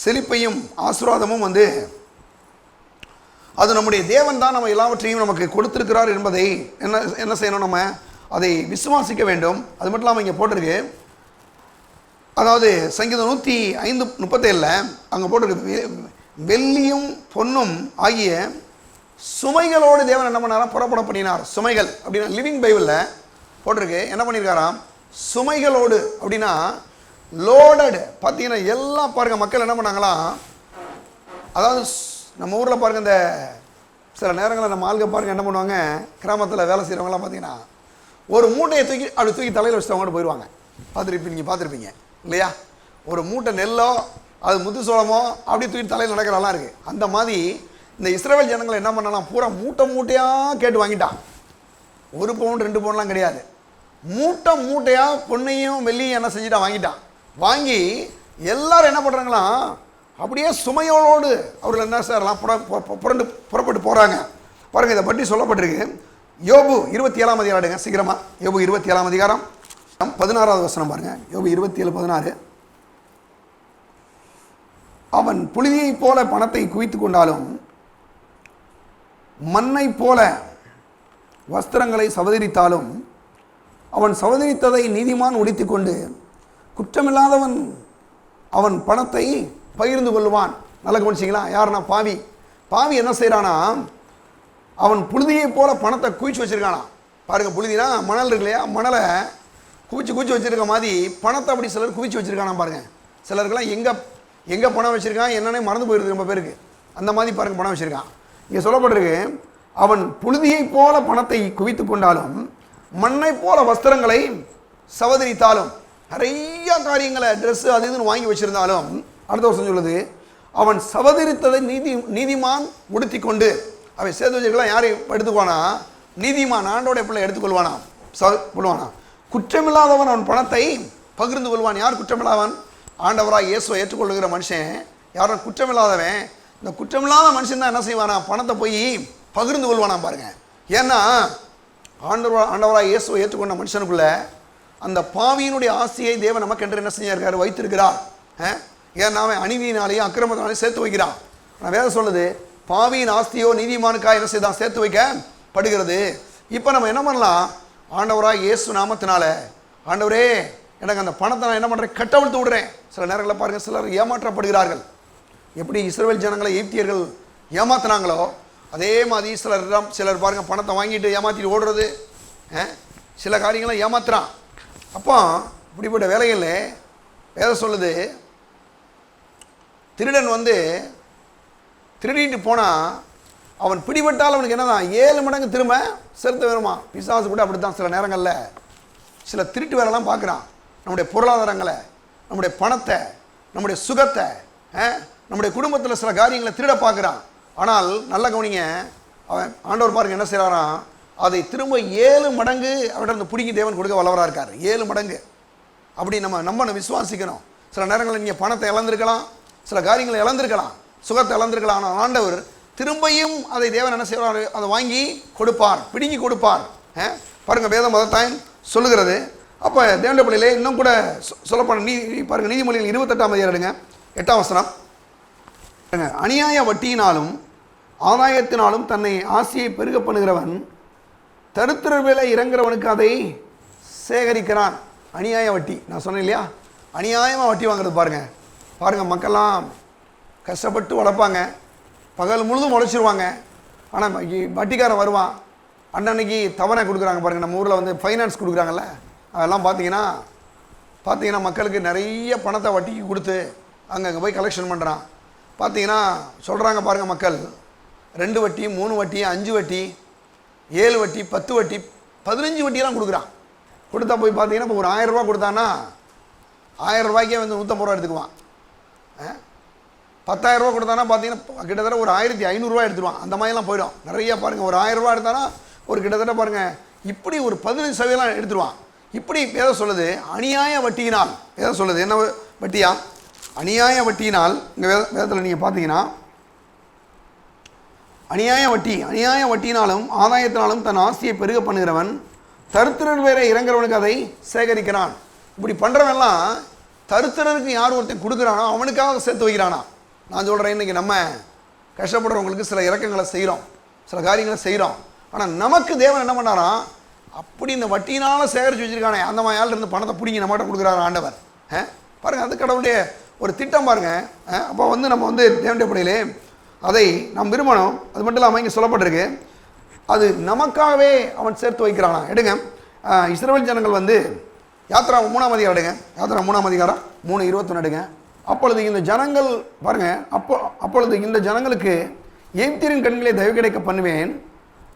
செழிப்பையும் ஆசீர்வாதமும் வந்து அது நம்முடைய தேவன் தான் நம்ம எல்லாவற்றையும் நமக்கு கொடுத்திருக்கிறார் என்பதை என்ன செய்யணும், நம்ம அதை விசுவாசிக்க வேண்டும். அது மட்டும் இல்லாமல் இங்கே போட்டிருக்கு, அதாவது சங்கீதம் 105:37 அங்கே போட்டிருக்கு, வெள்ளியும் பொன்னும் ஆகிய சுமைகளோடு தேவன் என்ன பண்ணாரா, புறப்பட பண்ணினார். சுமைகள் அப்படின்னா லிவிங் பைபிளில் போட்டிருக்கு, என்ன பண்ணியிருக்காராம், சுமைகளோடு அப்படின்னா லோடடு. பார்த்தீங்கன்னா எல்லாம் பாருங்கள், மக்கள் என்ன பண்ணாங்களாம், அதாவது நம்ம ஊரில் பாருங்கள், இந்த சில நேரங்களில் நம்ம ஆளுங்க பாருங்கள் என்ன பண்ணுவாங்க, கிராமத்தில் வேலை செய்கிறவங்களாம் பார்த்தீங்கன்னா ஒரு மூட்டையை தூக்கி தலையில் வச்சுட்டு அவங்க போயிடுவாங்க. பார்த்துருப்பீங்க இல்லையா. ஒரு மூட்டை நெல்லோ அது முத்து சோளமோ அப்படி தூக்கி தலையில் நடக்கிறலாம் இருக்குது. அந்த மாதிரி இந்த இஸ்ரவேல் ஜனங்களை என்ன பண்ணலாம், பூரா மூட்டையாக கேட்டு வாங்கிட்டான். 1 பவுன் 2 பவுன்லாம் கிடையாது, மூட்டையாக பொண்ணையும் வெள்ளியும் என்ன செஞ்சுட்டான், வாங்கிட்டான். வாங்கி எல்லாரும் என்ன பண்ணுறாங்களாம், அப்படியே சுமையோடு அவர்கள் என்ன செய்யலாம், புறப்பட்டு போகிறாங்க. பாருங்கள், இதை பற்றி சொல்லப்பட்டிருக்கு. யோபு 27ஆம் அதிகாரம், சீக்கிரமாக யோபு 27ஆம் அதிகாரம் 16வது வசனம் பாருங்கள். யோபு 27:16, அவன் புழுதியைப் போல பணத்தை குவித்து கொண்டாலும் மண்ணை போல வஸ்திரங்களை சவதரித்தாலும் அவன் சவதரித்ததை நீதிமான் உடித்து கொண்டு குற்றமில்லாதவன் அவன் பணத்தை பகிர்ந்து கொள்வான். நல்லா கவனிச்சிங்களா? யாருன்னா பாவி. பாவி என்ன செய்கிறானா, அவன் புழுதியை போல பணத்தை குவிச்சு வச்சிருக்கானா. பாருங்க, புழுதினா மணல் இருக்கு இல்லையா, மணலை குவிச்சு வச்சிருக்க மாதிரி பணத்தை அப்படி சிலர் குவிச்சு வச்சிருக்கானா. பாருங்க, சிலருக்கெல்லாம் எங்கே பணம் வச்சிருக்கான் என்னன்னே மறந்து போயிருக்கு ரொம்ப பேருக்கு. அந்த மாதிரி பாருங்க பணம் வச்சிருக்கான். இங்கே சொல்லப்பட்டிருக்கு, அவன் புழுதியை போல பணத்தை குவித்து கொண்டாலும் மண்ணை போல வஸ்திரங்களை சவதரித்தாலும், நிறைய காரியங்களை ட்ரெஸ்ஸு அது இதுன்னு வாங்கி வச்சிருந்தாலும், அடுத்த வருஷம் சொல்லுது, அவன் சவதரித்ததை நீதிமான் உடுத்தி கொண்டு, அவன் சேர்த்து வச்சிருக்கலாம் யாரை எடுத்துக்குவானா, நீதிமான் ஆண்டோடைய பிள்ளை எடுத்துக்கொள்வானா, கொள்வானா. குற்றமில்லாதவன் அவன் பணத்தை பகிர்ந்து கொள்வான். யார் குற்றமில்லாதவன்? ஆண்டவராக இயேசுவை ஏற்றுக்கொள்ளுகிற மனுஷன். யாரும் குற்றமில்லாதவன். இந்த குற்றமில்லாத மனுஷன் தான் என்ன செய்வானா, பணத்தை போய் பகிர்ந்து கொள்வானா. பாருங்க, ஏன்னா ஆண்டவராக இயேசுவை ஏற்றுக்கொண்ட மனுஷனுக்குள்ள அந்த பாவியினுடைய ஆசையை தேவன் நமக்கு என்று என்ன செஞ்சிருக்காரு, வைத்திருக்கிறார். ஏன்னா அவன் அநீதியினாலேயும் அக்கிரமத்தினாலேயும் சேர்த்து வைக்கிறான். ஆனால் வேதம் சொல்லுது, பாவியின் ஆஸ்தியோ நீதிமானுக்காக என்ன செய்தான், சேர்த்து வைக்கப்படுகிறது. இப்போ நம்ம என்ன பண்ணலாம், ஆண்டவராக இயேசு நாமத்தினால, ஆண்டவரே எனக்கு அந்த பணத்தை நான் என்ன பண்ணுறேன், கட்டவிழ்த்து விடுறேன். சில நேரங்களில் பாருங்கள், சிலர் ஏமாற்றப்படுகிறார்கள். எப்படி இஸ்ரவேல் ஜனங்களை எகிப்தியர்கள் ஏமாத்தினாங்களோ அதே மாதிரி சிலர் பாருங்கள் பணத்தை வாங்கிட்டு ஏமாற்றிட்டு ஓடுறது, சில காரியங்களை ஏமாத்துறான். அப்போ இப்படிப்பட்ட வேலைகளில் வேதம் சொல்லுது, திருடன் வந்து திருடிட்டு போனால் அவன் பிடிபட்டால் அவனுக்கு என்னதான் 7 மடங்கு திரும்ப செலுத்த வேணுமா. பிசாசு கூட அப்படி தான் சில நேரங்களில் சில திருட்டு வேலைலாம் பார்க்குறான். நம்முடைய பொருளாதாரங்களை, நம்முடைய பணத்தை, நம்முடைய சுகத்தை, நம்முடைய குடும்பத்தில் சில காரியங்களை திருட பார்க்குறான். ஆனால் நல்ல கவனிங்க, அவன் ஆண்டவர் பாருங்க என்ன செய்கிறாராம், அதை திரும்ப 7 மடங்கு அவர்கிட்ட பிடிங்கி தேவன் கொடுக்க வல்லவராக இருக்கார். 7 மடங்கு அப்படி நம்ம விசுவாசிக்கணும். சில நேரங்களில் நீங்கள் பணத்தை இழந்திருக்கலாம், சில காரியங்களை இழந்திருக்கலாம், சுகத்தை இழந்திருக்கலாம். ஆனால் ஆண்டவர் திரும்பியும் அதை தேவன் என்ன செய்வார், அதை வாங்கி கொடுப்பார், பிடுங்கி கொடுப்பார். பாருங்க, வேதம் மதத்தாயம் சொல்லுகிறது. அப்போ தேவனுடைய பிள்ளையிலே இன்னும் கூட சொல்லப்பட பாருங்க, நீதிமொழிகள் 28ஆம் அதிகாரம் எடுங்க, 8ஆம் வசனம். அநியாய வட்டியினாலும் ஆதாயத்தினாலும் தன்னை ஆசையை பெருக பண்ணுகிறவன் தருத்திர வேலை இறங்குறவனுக்கு அதை சேகரிக்கிறான். அநியாய வட்டி நான் சொன்னேன் இல்லையா, அநியாயமாக வட்டி வாங்குறது. பாருங்கள் மக்கள்லாம் கஷ்டப்பட்டு வளர்ப்பாங்க, பகல் முழுதும் உழைச்சிருவாங்க. ஆனால் வட்டிக்காரன் வருவான், அன்னன்னைக்கு தவணை கொடுக்குறாங்க. பாருங்கள், நம்ம ஊரில் வந்து ஃபைனான்ஸ் கொடுக்குறாங்கல்ல, அதெல்லாம் பார்த்தீங்கன்னா மக்களுக்கு நிறைய பணத்தை வட்டிக்கு கொடுத்து அங்கே போய் கலெக்ஷன் பண்ணுறான். பார்த்தீங்கன்னா சொல்கிறாங்க பாருங்கள், மக்கள் 2 வட்டி 3 வட்டி 5 வட்டி 7 வட்டி 10 வட்டி 15 வட்டியெல்லாம் கொடுக்குறான். கொடுத்தா போய் பார்த்தீங்கன்னா இப்போ ஒரு 1000 ரூபா கொடுத்தான்னா 1000 ரூபாய்க்கே வந்து 150 ரூபா எடுத்துக்குவான். 10,000 ரூபா கொடுத்தானா பார்த்தீங்கன்னா கிட்டத்தட்ட ஒரு 1500 ரூபா எடுத்துருவான். அந்த மாதிரிலாம் போயிடும். நிறைய பாருங்கள், ஒரு 1000 ரூபா எடுத்தானா ஒரு கிட்டத்தட்ட பாருங்கள் இப்படி ஒரு 15% எடுத்துருவான். இப்படி எதை சொல்லுது, அநியாய வட்டியினால். எதை சொல்லுது, என்ன வட்டியா, அநியாய வட்டியினால். இங்கே வேதத்தில் நீங்கள் பார்த்தீங்கன்னா அநியாய வட்டியினாலும் ஆதாயத்தினாலும் தன் ஆசையை பெருக பண்ணுகிறவன் தருத்திரர் வேற இறங்குறவனுக்கு அதை சேகரிக்கிறான். இப்படி பண்ணுறவெல்லாம் தருத்திரருக்கு யார் ஒருத்தன் கொடுக்குறானோ அவனுக்காக சேர்த்து வைக்கிறானா. நான் சொல்கிறேன், இன்றைக்கி நம்ம கஷ்டப்படுறவங்களுக்கு சில இறக்கங்களை செய்கிறோம், சில காரியங்களை செய்கிறோம். ஆனால் நமக்கு தேவன் என்ன பண்ணாராம், அப்படி இந்த வட்டியினால் சேகரித்து வச்சுருக்கானே அந்த மாதிரி இருந்து பணத்தை பிடிங்கி நம்மகிட்ட கொடுக்குறாரு ஆண்டவர். பாருங்கள், அது கடவுளுடைய ஒரு திட்டம் பாருங்கள். அப்போ வந்து நம்ம வந்து தேவனுடைய படையிலே அதை நாம் விரும்பணும். அது மட்டும் இல்லாமல் இங்கே சொல்லப்பட்டிருக்கு, அது நமக்காகவே அவன் சேர்த்து வைக்கிறானா. எடுங்க, இஸ்ரவேல் ஜனங்கள் வந்து யாத்ரா 3ஆம் அதிகாரம் எடுங்க, யாத்ரா 3ஆம் அதிகாரம் 3:21 எடுங்க. அப்பொழுது இந்த ஜனங்கள் பாருங்கள், அப்பொழுது இந்த ஜனங்களுக்கு எகிப்தியரின் கண்களை தயவு கிடைக்க பண்ணுவேன்,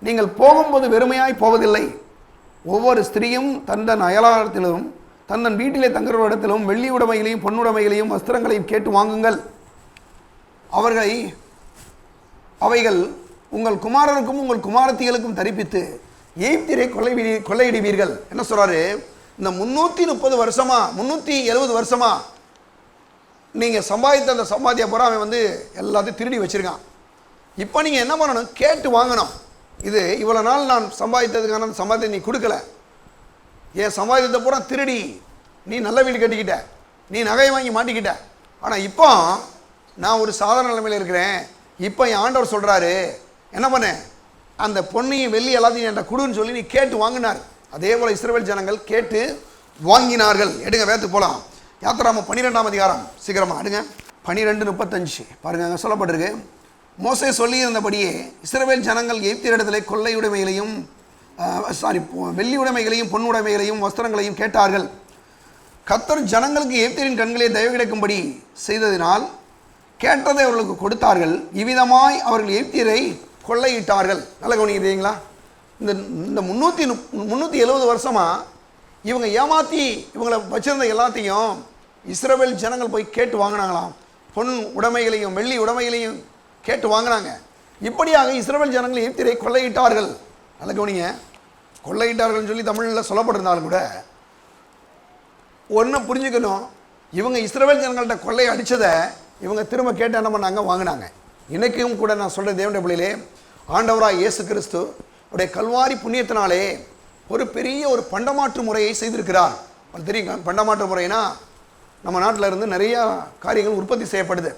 நீங்கள் போகும்போது வெறுமையாய் போவதில்லை, ஒவ்வொரு ஸ்திரீயும் தந்தன் அயலாரத்திலும் தந்தன் வீட்டிலே தங்குற இடத்திலும் வெள்ளி உடைமைகளையும் பொன்னுடைமைகளையும் வஸ்திரங்களையும் கேட்டு வாங்குங்கள், அவைகள் உங்கள் குமாரருக்கும் உங்கள் குமாரத்திகளுக்கும் தரிப்பித்து எகிப்தியரை கொள்ளையிடுவீர்கள். என்ன சொல்றாரு, இந்த 330 வருஷமா 370 வருஷமா நீங்கள் சம்பாதித்த அந்த சம்பாதிய பூரா அவன் வந்து எல்லாத்தையும் திருடி வச்சிருக்கான். இப்போ நீங்கள் என்ன பண்ணணும், கேட்டு வாங்கணும். இது இவ்வளோ நாள் நான் சம்பாதித்ததுக்கான சம்பாதித்தை நீ கொடுக்கல, என் சம்பாதித்த பூரா திருடி நீ நல்ல வீடு கட்டிக்கிட்ட, நீ நகையை வாங்கி மாட்டிக்கிட்ட. ஆனால் இப்போ நான் ஒரு சாதாரண நிலைமையில் இருக்கிறேன். இப்போ என் ஆண்டவர் சொல்கிறாரு, என்ன பண்ண, அந்த பொன்னையும் வெள்ளி எல்லாத்தையும் என்கிட்ட கொடுன்னு சொல்லி நீ கேட்டு வாங்கினார். அதே போல் இஸ்ரவேல் ஜனங்கள் கேட்டு வாங்கினார்கள். எடுங்க வேத்து போகலாம். யாத்திராகமம் 12ஆம் அதிகாரம் சீக்கிரமாக எடுங்க. 12:35 பாருங்க, அங்கே சொல்லப்பட்டிருக்கு. மோசே சொல்லியிருந்தபடியே இஸ்ரவேல் ஜனங்கள் எகிப்தியரிடத்திலே கொள்ளை உடைமைகளையும் வெள்ளி உடைமைகளையும் பொன் உடைமைகளையும் வஸ்திரங்களையும் கேட்டார்கள். கர்த்தர் ஜனங்களுக்கு எகிப்தியரின் கண்களே தயவு கிடைக்கும்படி செய்ததினால் கேட்டதை அவர்களுக்கு கொடுத்தார்கள். இவ்விதமாய் அவர்கள் எகிப்தியரை கொள்ளையிட்டார்கள். நல்ல கவனிக்கிறீங்களா? இந்த 370 வருஷமாக இவங்க ஏமாற்றி இவங்களை வச்சிருந்த எல்லாத்தையும் இஸ்ரவேல் ஜனங்கள் போய் கேட்டு வாங்கினாங்களாம். பொன் உடைமைகளையும் வெள்ளி உடைமைகளையும் கேட்டு வாங்கினாங்க. இப்படியாக இஸ்ரவேல் ஜனங்கள் எகிப்தியரை கொள்ளையிட்டார்கள். நல்ல கவனிங்க, கொள்ளையிட்டார்கள்னு சொல்லி தமிழில் சொல்லப்பட்டிருந்தாலும் கூட ஒன்று புரிஞ்சுக்கணும். இவங்க இஸ்ரவேல் ஜனங்கள்கிட்ட கொள்ளை அடித்ததை இவங்க திரும்ப கேட்டு என்ன பண்ணாங்க, வாங்கினாங்க. இன்றைக்கும் கூட நான் சொல்கிற தேவனுடைய பிள்ளையிலே, ஆண்டவராக இயேசு கிறிஸ்து அவருடைய கல்வாரி புண்ணியத்தினாலே ஒரு பெரிய ஒரு பண்டமாற்று முறையை செய்திருக்கிறார். அது தெரியுங்க. பண்டமாற்று முறைனா நம்ம நாட்டில் இருந்து நிறையா காரியங்கள் உற்பத்தி செய்யப்படுது.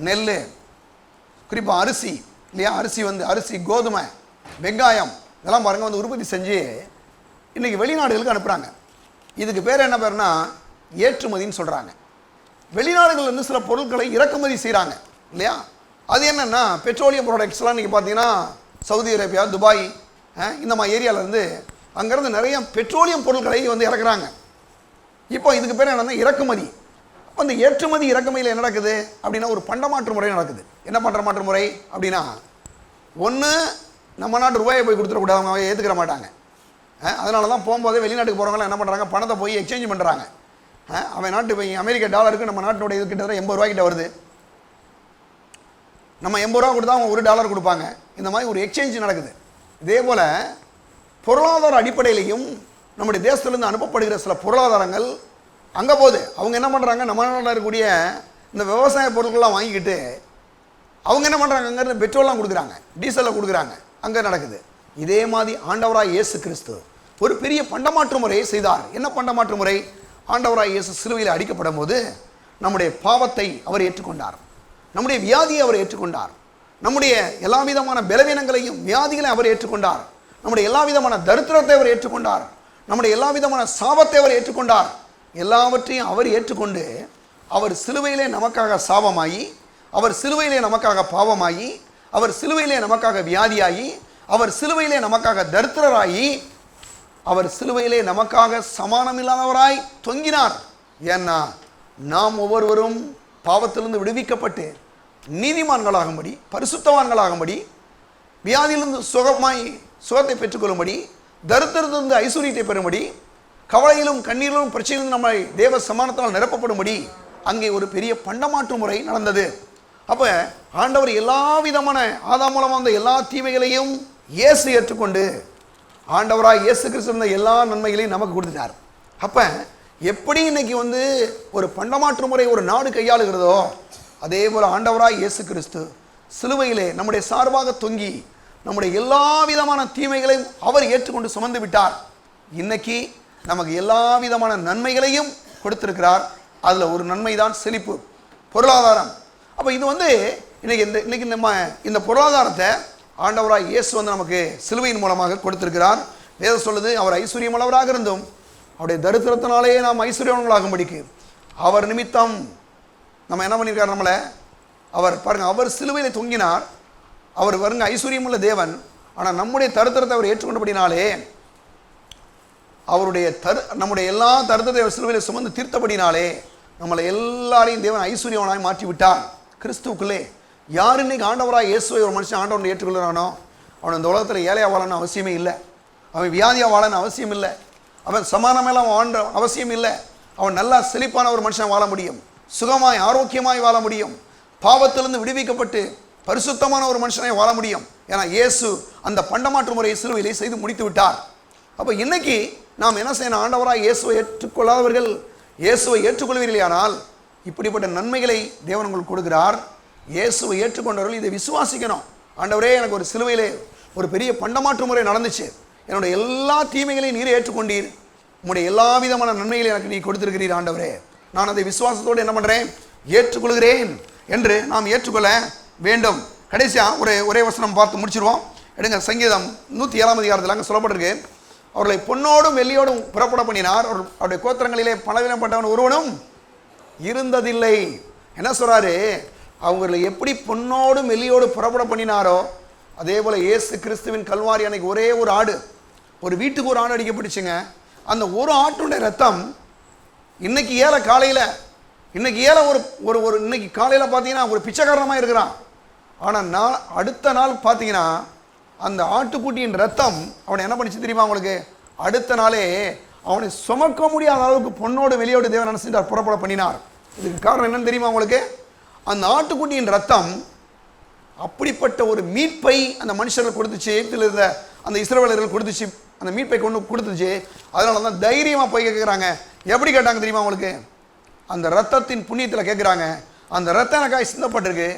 நெல், குறிப்பாக அரிசி இல்லையா, அரிசி, கோதுமை, வெங்காயம் இதெல்லாம் பாருங்கள் வந்து உற்பத்தி செஞ்சு இன்றைக்கி வெளிநாடுகளுக்கு அனுப்புகிறாங்க. இதுக்கு பேர் என்ன பேர்னா ஏற்றுமதின்னு சொல்கிறாங்க. வெளிநாடுகள்லேருந்து சில பொருட்களை இறக்குமதி செய்கிறாங்க இல்லையா. அது என்னென்னா பெட்ரோலியம் ப்ராடக்ட்ஸ்லாம் இன்றைக்கி பார்த்தீங்கன்னா சவுதி அரேபியா, துபாய் இந்த மாதிரி ஏரியாவிலேருந்து அங்கேருந்து நிறைய பெட்ரோலியம் பொருட்களை வந்து இறக்குறாங்க. இப்போ இதுக்கு பேர் என்னென்னா இறக்குமதி. அப்போ அந்த ஏற்றுமதி இறக்குமதியில் என்ன நடக்குது அப்படின்னா ஒரு பண்டமாற்று முறை நடக்குது. என்ன பண்டமாற்று முறை அப்படின்னா, ஒன்று நம்ம நாட்டு ரூபாயை போய் கொடுத்துடக்கூடாது, அவங்க ஏற்றுக்கிற மாட்டாங்க. அதனால தான் போகும்போதே வெளிநாட்டுக்கு போகிறவங்களாம் என்ன பண்ணுறாங்க, பணத்தை போய் எக்ஸ்சேஞ்ச் பண்ணுறாங்க. அவன் நாட்டு இப்போ அமெரிக்க டாலருக்கு நம்ம நாட்டினுடைய இது கிட்டத்தட்ட 80 ரூபாய்க்கிட்ட வருது. நம்ம 80 ரூபா கொடுத்தா அவங்க $1 கொடுப்பாங்க. இந்த மாதிரி ஒரு எக்ஸ்சேஞ்ச் நடக்குது. இதே போல் பொருளாதார அடிப்படையிலையும் நம்முடைய தேசத்துலேருந்து அனுப்பப்படுகிற சில பொருளாதாரங்கள் அங்கே போகுது. அவங்க என்ன பண்ணுறாங்க, நம்ம நாட்டில் இருக்கக்கூடிய இந்த விவசாய பொருட்கள்லாம் வாங்கிக்கிட்டு அவங்க என்ன பண்ணுறாங்க, அங்கேருந்து பெட்ரோல்லாம் கொடுக்குறாங்க, டீசலை கொடுக்குறாங்க, அங்கே நடக்குது. இதே மாதிரி ஆண்டவராக இயேசு கிறிஸ்து ஒரு பெரிய பண்டமாற்று முறையை செய்தார். என்ன பண்டமாற்று முறை? ஆண்டவராக இயேசு சிலுவையில் அடிக்கப்படும் போது நம்முடைய பாவத்தை அவர் ஏற்றுக்கொண்டார், நம்முடைய வியாதியை அவர் ஏற்றுக்கொண்டார், நம்முடைய எல்லா விதமான பலவீனங்களையும் வியாதிகளை அவர் ஏற்றுக்கொண்டார், நம்முடைய எல்லா விதமான தரித்திரத்தை அவர் ஏற்றுக்கொண்டார், நம்முடைய எல்லா விதமான சாபத்தை அவர் ஏற்றுக்கொண்டார். எல்லாவற்றையும் அவர் ஏற்றுக்கொண்டு அவர் சிலுவையிலே நமக்காக சாபமாகி, அவர் சிலுவையிலே நமக்காக பாவமாகி, அவர் சிலுவையிலே நமக்காக வியாதியாகி, அவர் சிலுவையிலே நமக்காக தரித்திரராகி, அவர் சிலுவையிலே நமக்காக சமானமில்லாதவராய் தொங்கினார். ஏன்னா நாம் ஒவ்வொருவரும் பாவத்திலிருந்து விடுவிக்கப்பட்டு நீதிமான்களாகும்படி, பரிசுத்தவான்களாகும்படி, வியாதியிலிருந்து சுகத்தை பெற்றுக்கொள்ளும்படி, தரித்திரத்திலிருந்து ஐஸ்வர்யத்தை பெறும்படி, கவலையிலும் கண்ணீரிலும் பிரச்சனையிலும் நம்மை தேவ சமானத்தால் நிரப்பப்படும்படி அங்கே ஒரு பெரிய பண்டமாற்று முறை நடந்தது. அப்போ ஆண்டவர் எல்லா விதமான ஆதாம் மூலமாக வந்த எல்லா தீமைகளையும் இயேசு ஏற்றுக்கொண்டு ஆண்டவராக இயேசு கிறிஸ்து இருந்த எல்லா நன்மைகளையும் நமக்கு கொடுத்துட்டார். அப்போ எப்படி இன்னைக்கு வந்து ஒரு பண்டமாற்று முறை ஒரு நாடு கையாளுகிறதோ அதே போல் ஆண்டவராக இயேசு கிறிஸ்து சிலுவையிலே நம்முடைய சார்பாக தொங்கி நம்முடைய எல்லா விதமான தீமைகளையும் அவர் ஏற்றுக்கொண்டு சுமந்து விட்டார். இன்னைக்கு நமக்கு எல்லா விதமான நன்மைகளையும் கொடுத்திருக்கிறார். அதில் ஒரு நன்மை தான் செழிப்பு, பொருளாதாரம். அப்போ இது வந்து இன்னைக்கு நம்ம இந்த பொருளாதாரத்தை ஆண்டவராக இயேசு வந்து நமக்கு சிலுவையின் மூலமாக கொடுத்திருக்கிறார். வேதம் சொல்லுது, அவர் ஐஸ்வர்யமுள்ளவராக இருந்தும் அவருடைய தரித்திரத்தினாலேயே நாம் ஐஸ்வர்யவான்களாகும்படிக்கு அவர் நிமித்தம் நம்ம என்ன பண்ணியிருக்கார், நம்மளை அவர் பாருங்கள், அவர் சிலுவையில் தொங்கினார். அவர் வருங்க ஐஸ்வர்யமுள்ள தேவன். ஆனால் நம்முடைய தரித்திரத்தை அவர் ஏற்றுக்கொண்டபடினாலே, அவருடைய நம்முடைய எல்லா தரித்திரத்தை அவர் சிலுவையில் சுமந்து தீர்த்தபடினாலே நம்மளை எல்லாரையும் தேவன் ஐஸ்வர்யவனாய் மாற்றி விட்டார். கிறிஸ்துவுக்குள்ளே யார் இன்னைக்கு ஆண்டவராக இயேசுவை ஒரு மனுஷன் ஆண்டவனை ஏற்றுக்கொள்கிறானோ அவன் இந்த உலகத்தில் ஏழையாக வாழன்னு அவசியமே இல்லை, அவன் வியாதியாக வாழன்னு அவசியம் இல்லை, அவன் சமானமெல்லாம் வாழ்ற அவசியம் இல்லை. அவன் நல்லா செழிப்பான ஒரு மனுஷன் வாழ முடியும், சுகமாய் ஆரோக்கியமாய் வாழ முடியும், பாவத்திலிருந்து விடுவிக்கப்பட்டு பரிசுத்தமான ஒரு மனுஷனை வாழ முடியும். ஏன்னா இயேசு அந்த பண்டமாற்று முறையை சிலுவையிலே செய்து முடித்து விட்டார். அப்போ இன்னைக்கு நாம் என்ன செய்யணும், ஆண்டவராக இயேசுவை ஏற்றுக்கொள்ளாதவர்கள் இயேசுவை ஏற்றுக்கொள்வீர்களானால் இப்படிப்பட்ட நன்மைகளை தேவன் உங்களுக்கு கொடுக்கிறார். இயேசுவை ஏற்றுக்கொண்டவர்கள் இதை விசுவாசிக்கணும். ஆண்டவரே, எனக்கு ஒரு சிலுவையிலே ஒரு பெரிய பண்டமாற்று முறை நடந்துச்சு, என்னுடைய எல்லா தீமைகளையும் நீரை ஏற்றுக்கொண்டீர், உங்களுடைய எல்லா விதமான நன்மைகளை எனக்கு நீ கொடுத்திருக்கிறீர் ஆண்டவரே, நான் அதை விசுவாசத்தோடு என்ன பண்ணுறேன், ஏற்றுக்கொள்கிறேன் என்று நாம் ஏற்றுக்கொள்ள வேண்டும். கடைசியாக ஒரே வசனம் பார்த்து முடிச்சிருவோம். எடுங்க, சங்கீதம் 107ஆம் அதிகாரத்தில் அங்கே சொல்லப்பட்டிருக்கு, அவர்களை பொன்னோடும் வெள்ளியோடும் புறப்பட பண்ணினார். அவருடைய கோத்திரங்களிலே பலவீனப்பட்டவன் ஒருவனும் இருந்ததில்லை. என்ன சொல்றாரு? அவங்களை எப்படி பொன்னோடும் வெள்ளியோடு புறப்பட பண்ணினாரோ அதே போல இயேசு கிறிஸ்துவின் கல்வாரி அன்னைக்கு ஒரே ஒரு ஆடு, ஒரு வீட்டுக்கு ஒரு ஆடு அடிக்கப்பட்டுச்சுங்க. அந்த ஒரு ஆட்டுடைய ரத்தம் இன்னைக்கு காலையில் இன்னைக்கு காலையில் பார்த்தீங்கன்னா ஒரு பிச்சைக்காரமாக இருக்கிறான். ஆனால் அடுத்த நாள் பார்த்தீங்கன்னா அந்த ஆட்டுக்குட்டியின் ரத்தம் அவனை என்ன பண்ணிச்சு தெரியுமா அவங்களுக்கு? அடுத்த நாளே அவனை சுமக்க முடியாத அளவுக்கு பொன்னோடு வெளியோடு தேவன் என்ன செஞ்சார்? புறப்பட பண்ணினார். இதுக்கு காரணம் என்னன்னு தெரியுமா உங்களுக்கு? அந்த ஆட்டுக்குட்டியின் ரத்தம் அப்படிப்பட்ட ஒரு மீட்பை அந்த மனுஷர்கள் கொடுத்துச்சு. எகிப்தில் இருந்த அந்த இஸ்ரவேலர்கள் கொடுத்துச்சு, அந்த மீட்பை கொண்டு கொடுத்துச்சு. அதனால தான் தைரியமாக போய் கேட்குறாங்க. எப்படி கேட்டாங்க தெரியுமா உங்களுக்கு? அந்த ரத்தத்தின் புண்ணியத்தில் கேட்குறாங்க. அந்த ரத்தம் எனக்காக சிந்தப்பட்டிருக்கு,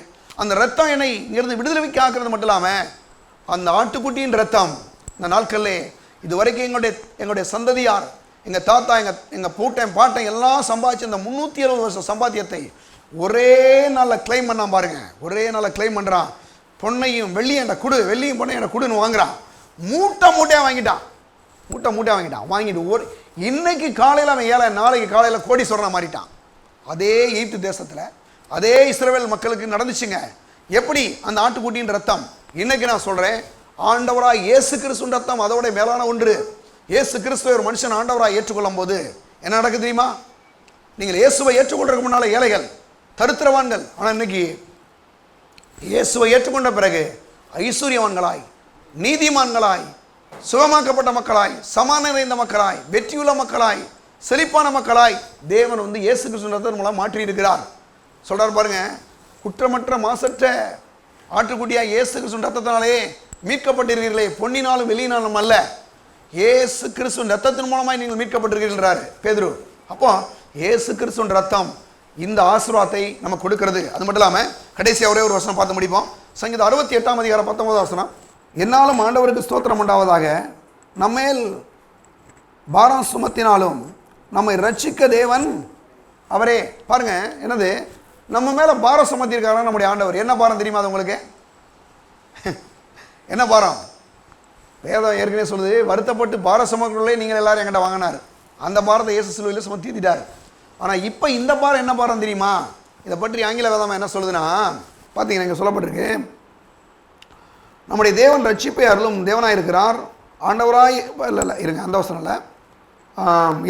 அந்த ரத்தம் என்னை இங்கிருந்து விடுதலைக்கு ஆக்குறது மட்டும் இல்லாமல் அந்த ஆட்டுக்குட்டியின் ரத்தம் இந்த நாட்களிலே இது வரைக்கும் எங்களுடைய சந்ததியார், எங்கள் தாத்தா, எங்கள் பூட்டன் பாட்டன் எல்லாம் சம்பாதிச்சு அந்த 360 வருஷம் சம்பாத்தியத்தை ஒரே நாளில் கிளைம் பண்ணான் பாருங்க. ஒரே நாளில் கிளைம் பண்ணுறான். பொண்ணையும் வெள்ளியும் என்ற குடு, வெள்ளியும் பொண்ணையும் என்ற குடுன்னு வாங்குறான். மூட்டையாக வாங்கிட்டான். வாங்கிட்டு இன்னைக்கு காலையில் அவன் ஏழை, நாளைக்கு காலையில் கோடீஸ்வரனை மாறிட்டான். அதே எகிப்து தேசத்தில் அதே இஸ்ரவேல் மக்களுக்கு நடந்துச்சுங்க. எப்படி? அந்த ஆட்டுக்குட்டியின் ரத்தம். இன்னைக்கு நான் சொல்கிறேன், ஆண்டவராய் இயேசு கிறிஸ்துவின் ரத்தம் அதோட மேலான ஒன்று. இயேசு கிறிஸ்துவை ஒரு மனுஷன் ஆண்டவராய் ஏற்றுக்கொள்ளும் போது என்ன நடக்குது தெரியுமா? நீங்கள் இயேசுவை ஏற்றுக்கொள்றதுக்கு முன்னால் ஏழைகள், தரித்திரவான்கள். ஆனால் இன்னைக்கு இயேசுவை ஏற்றுக்கொண்ட பிறகு ஐஸ்வர்யவான்களாய், நீதிமான்களாய், சுகமாக்கப்பட்ட மக்களாய், சமாதானம் நிறைந்த மக்களாய், வெற்றியுள்ள மக்களாய், செழிப்பான மக்களாய் தேவன் இயேசு கிறிஸ்துவின் ரத்தத்தின் மூலம் மாற்றி இருக்கிறார். சொல்றார் பாருங்க, குற்றமற்ற மாசற்ற ஆட்டுக்குட்டியாக இயேசு கிறிஸ்துவின் ரத்தத்தினாலே மீட்கப்பட்டிருக்கிறீர்களே, பொன்னினாலும் வெளியினாலும் அல்ல, இயேசு கிறிஸ்துவின் ரத்தத்தின் மூலமாய் நீங்கள் மீட்கப்பட்டிருக்கிறார் பேதுரு. அப்போ இயேசு கிறிஸ்துவின் ரத்தம் இந்த ஆசீர்வாதத்தை நமக்கு கொடுக்கிறது. அது மட்டும் இல்லாமல் கடைசியாக ஒரே ஒரு வசனம் பார்த்து முடிப்போம். சங்கீதம் 68 அதிகாரம் 19 வசனம். என்னாலும் ஆண்டவருக்கு ஸ்தோத்திரம் உண்டாவதாக, நம்மேல் பாரம் சுமத்தினாலும் நம்மை ரட்சிக்க தேவன் அவரே. பாருங்க, என்னது? நம்ம மேலே பாரம் சுமத்திருக்காரா நம்முடைய ஆண்டவர். என்ன பாரம் தெரியுமா அது உங்களுக்கு? என்ன பாரம்? வேதம் ஏற்கனவே சொல்லுது, வருத்தப்பட்டு பார சுமக்கிறவர்களே நீங்கள் எல்லாரும் என்கிட்ட வாங்கினார். அந்த பாரத்தை இயேசு சிலுவையில் சுமத்திட்டார். ஆனால் இப்போ இந்த பாரம் என்ன பாரம் தெரியுமா? இதை பற்றி ஆங்கில வேதம் என்ன சொல்லுதுன்னா, பார்த்தீங்கன்னா இங்கே சொல்லப்பட்டிருக்கு, நம்முடைய தேவன் ரட்சிப்பை அருளும் தேவனாக இருக்கிறார். ஆண்டவராய் இல்லை இருங்க, அந்த அவசரம் இல்லை.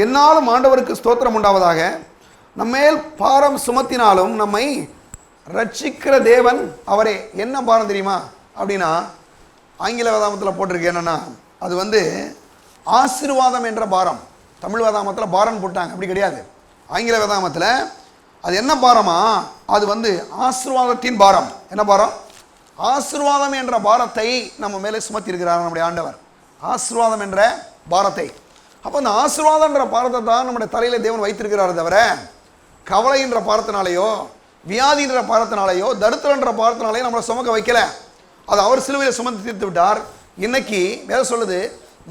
என்னாலும் ஆண்டவருக்கு ஸ்தோத்திரம் உண்டாவதாக, நம்மேல் பாரம் சுமத்தினாலும் நம்மை ரட்சிக்கிற தேவன் அவரே. என்ன பாரம் தெரியுமா அப்படின்னா, ஆங்கில வேதாமத்தில் போட்டிருக்கு என்னென்னா, அது ஆசீர்வாதம் என்ற பாரம். தமிழ் வேதாமத்தில் பாரம் போட்டாங்க, அப்படி கிடையாது. ஆங்கில வேதாமத்தில் அது என்ன பாரமா? அது ஆசீர்வாதத்தின் பாரம். என்ன பாரம்? ஆசீர்வாதம் என்ற பாரத்தை நம்ம மேலே சுமத்தி இருக்கிறார் நம்முடைய ஆண்டவர். ஆசீர்வாதம் என்ற பாரத்தை. அப்போ அந்த ஆசீர்வாதம் என்ற பாரத்தை தான் நம்முடைய தலையில் தேவன் வைத்திருக்கிறார். தவிர கவலை என்ற பாரத்தினாலேயோ, வியாதி என்ற பாரத்தினாலேயோ, தரித்திரம் என்ற பாரத்தினாலேயோ நம்மளை சுமக்க வைக்கல. அது அவர் சிலுவையில் சுமந்து தீர்த்து விட்டார். இன்னைக்கு வேதம் சொல்லுது,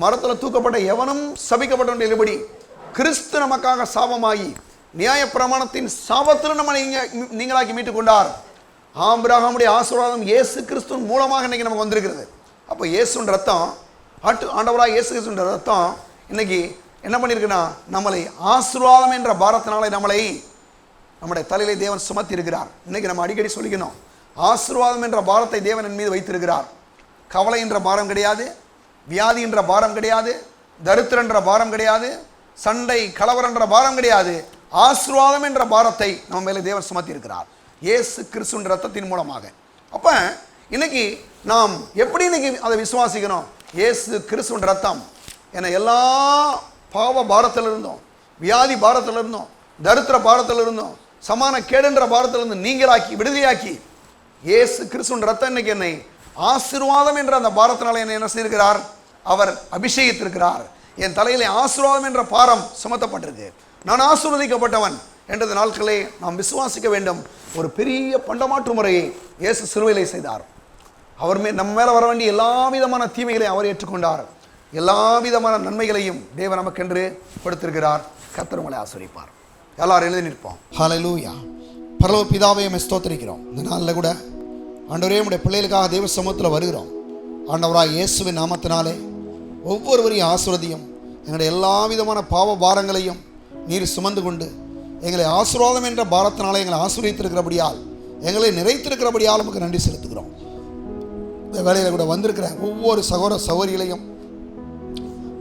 மரத்தில் தூக்கப்பட்ட எவனும் சபிக்கப்பட்ட எழுபடி கிறிஸ்து நமக்காக சாபமாகி நியாய பிரமாணத்தின் சாபத்தில் நம்ம நீங்களாக்கி மீட்டுக் கொண்டார். ஆபிரகாமுடைய ஆசீர்வாதம் இயேசு கிறிஸ்துவின் மூலமாக இன்னைக்கு நமக்கு வந்திருக்கிறது. அப்போ இயேசுவின் ரத்தம், ஆண்டவராக இயேசு கிறிஸ்துவின் ரத்தம் இன்னைக்கு என்ன பண்ணியிருக்குன்னா, நம்மளை ஆசீர்வாதம் என்ற பாரத்தினாலே நம்மளை நம்முடைய தலையிலே தேவன் சுமத்தி இருக்கிறார். இன்னைக்கு நம்ம அடிக்கடி சொல்லிக்கணும், ஆசீர்வாதம் என்ற பாரத்தை தேவன் என் மீது வைத்திருக்கிறார். கவலை என்ற பாரம் கிடையாது, வியாதி என்ற பாரம் கிடையாது, தரித்திரம் என்ற பாரம் கிடையாது, சண்டை கலவரம் என்ற பாரம் கிடையாது. ஆசீர்வாதம் என்ற பாரத்தை நம்ம மேலே தேவன் சுமத்தி இருக்கிறார் இயேசு கிறிஸ்துவின் ரத்தத்தின் மூலமாக. அப்போ இன்னைக்கு நாம் எப்படி இன்னைக்கு அதை விசுவாசிக்கணும்? இயேசு கிறிஸ்துவின் ரத்தம் என்னை எல்லா பாவ பாரத்தில் இருந்தோம், வியாதி பாரத்தில் இருந்தோம், தரித்திர பாரத்தில் இருந்தோம், சமான கேடுன்ற பாரத்திலிருந்து நீங்களாக்கி விடுதலையாக்கி இயேசு கிறிஸ்துவின் ரத்தம் இன்னைக்கு என்னை ஆசீர்வாதம் என்ற அந்த பாரத்தினால என்னை என்ன செய்திருக்கிறார்? அவர் அபிஷேகித்திருக்கிறார். என் தலையிலே ஆசீர்வாதம் என்ற பாரம் சுமத்தப்பட்டிருக்கு. நான் ஆசீர்வதிக்கப்பட்டவன் என்றது நாட்களே நாம் விசுவாசிக்க வேண்டும். ஒரு பெரிய பண்டமாற்று முறையை இயேசு சிலுவையிலே செய்தார். அவர் நம்ம மேலே வர வேண்டிய எல்லா விதமான தீமைகளையும் அவர் ஏற்றுக்கொண்டார். எல்லா விதமான நன்மைகளையும் தேவன் நமக்கென்று கொடுத்திருக்கிறார். கர்த்தர் உங்களை ஆசீர்வதிப்பார். எல்லாரும் எழுதி நிற்போம். ஹல்லேலூயா. பரலோக பிதாவே உம்மை ஸ்தோத்திரிக்கிறோம். இந்த நாளில் கூட ஆண்டவரே உம்முடைய பிள்ளைகளுக்காக தேவ சமூகத்தில் வருகிறோம். ஆண்டவராக இயேசுவின் நாமத்தினாலே ஒவ்வொருவரையும் ஆசீர்வதியும். எங்களுடைய எல்லா விதமான பாவ பாரங்களையும் நீர் சுமந்து கொண்டு எங்களை ஆசீர்வாதம் என்ற பாரத்தினால எங்களை ஆசீர்வதித்திருக்கிறபடியால், எங்களை நிறைத்திருக்கிறபடியால் நமக்கு நன்றி செலுத்துகிறோம். இந்த வேலையில் கூட வந்திருக்கிற ஒவ்வொரு சகோதர சகோதரிகளையும்,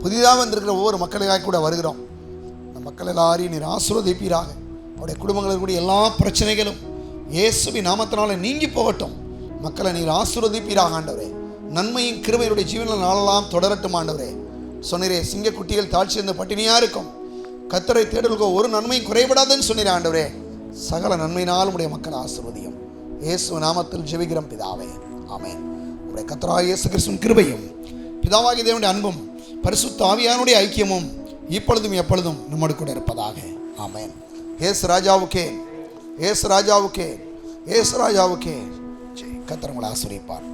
புதிதாக வந்திருக்கிற ஒவ்வொரு மக்களுக்காக கூட வருகிறோம். இந்த மக்கள் எல்லாரையும் நீர் ஆசீர்வதிப்பீராக. அவருடைய குடும்பங்களில் கூடிய எல்லா பிரச்சனைகளும் இயேசுவின் நாமத்தினால நீங்கி போகட்டும். மக்களை நீர் ஆசீர்வதிப்பீராக ஆண்டவரே. நன்மையும் கிருபையுடைய ஜீவனில் நாளெல்லாம் தொடரட்டும் ஆண்டவரே. சொன்னீரே, சிங்கக்குட்டிகள் தாழ்ச்சி இருந்த பட்டினியாக இருக்கும், கர்த்தரை தேடலுக்கு ஒரு நன்மையும் குறைபடாதுன்னு சொன்னீரே ஆண்டவரே. சகல நன்மையினாலும் உடைய மக்கள் ஆசீர்வதியும். இயேசு நாமத்தில் ஜெபிக்கிறோம் பிதாவே, ஆமென். உடைய கர்த்தராகிய இயேசு கிறிஸ்துவின் கிருபையும் பிதாவாகிய தேவனுடைய அன்பும் பரிசுத்த ஆவியானுடைய ஐக்கியமும் இப்பொழுதும் எப்பொழுதும் நம்மோடு கூட இருப்பதாக, ஆமென். இயேசு ராஜாவுக்கே, இயேசு ராஜாவுக்கே, இயேசு ராஜாவுக்கே. கர்த்தர் உங்களை ஆசீர்வதிப்பார்.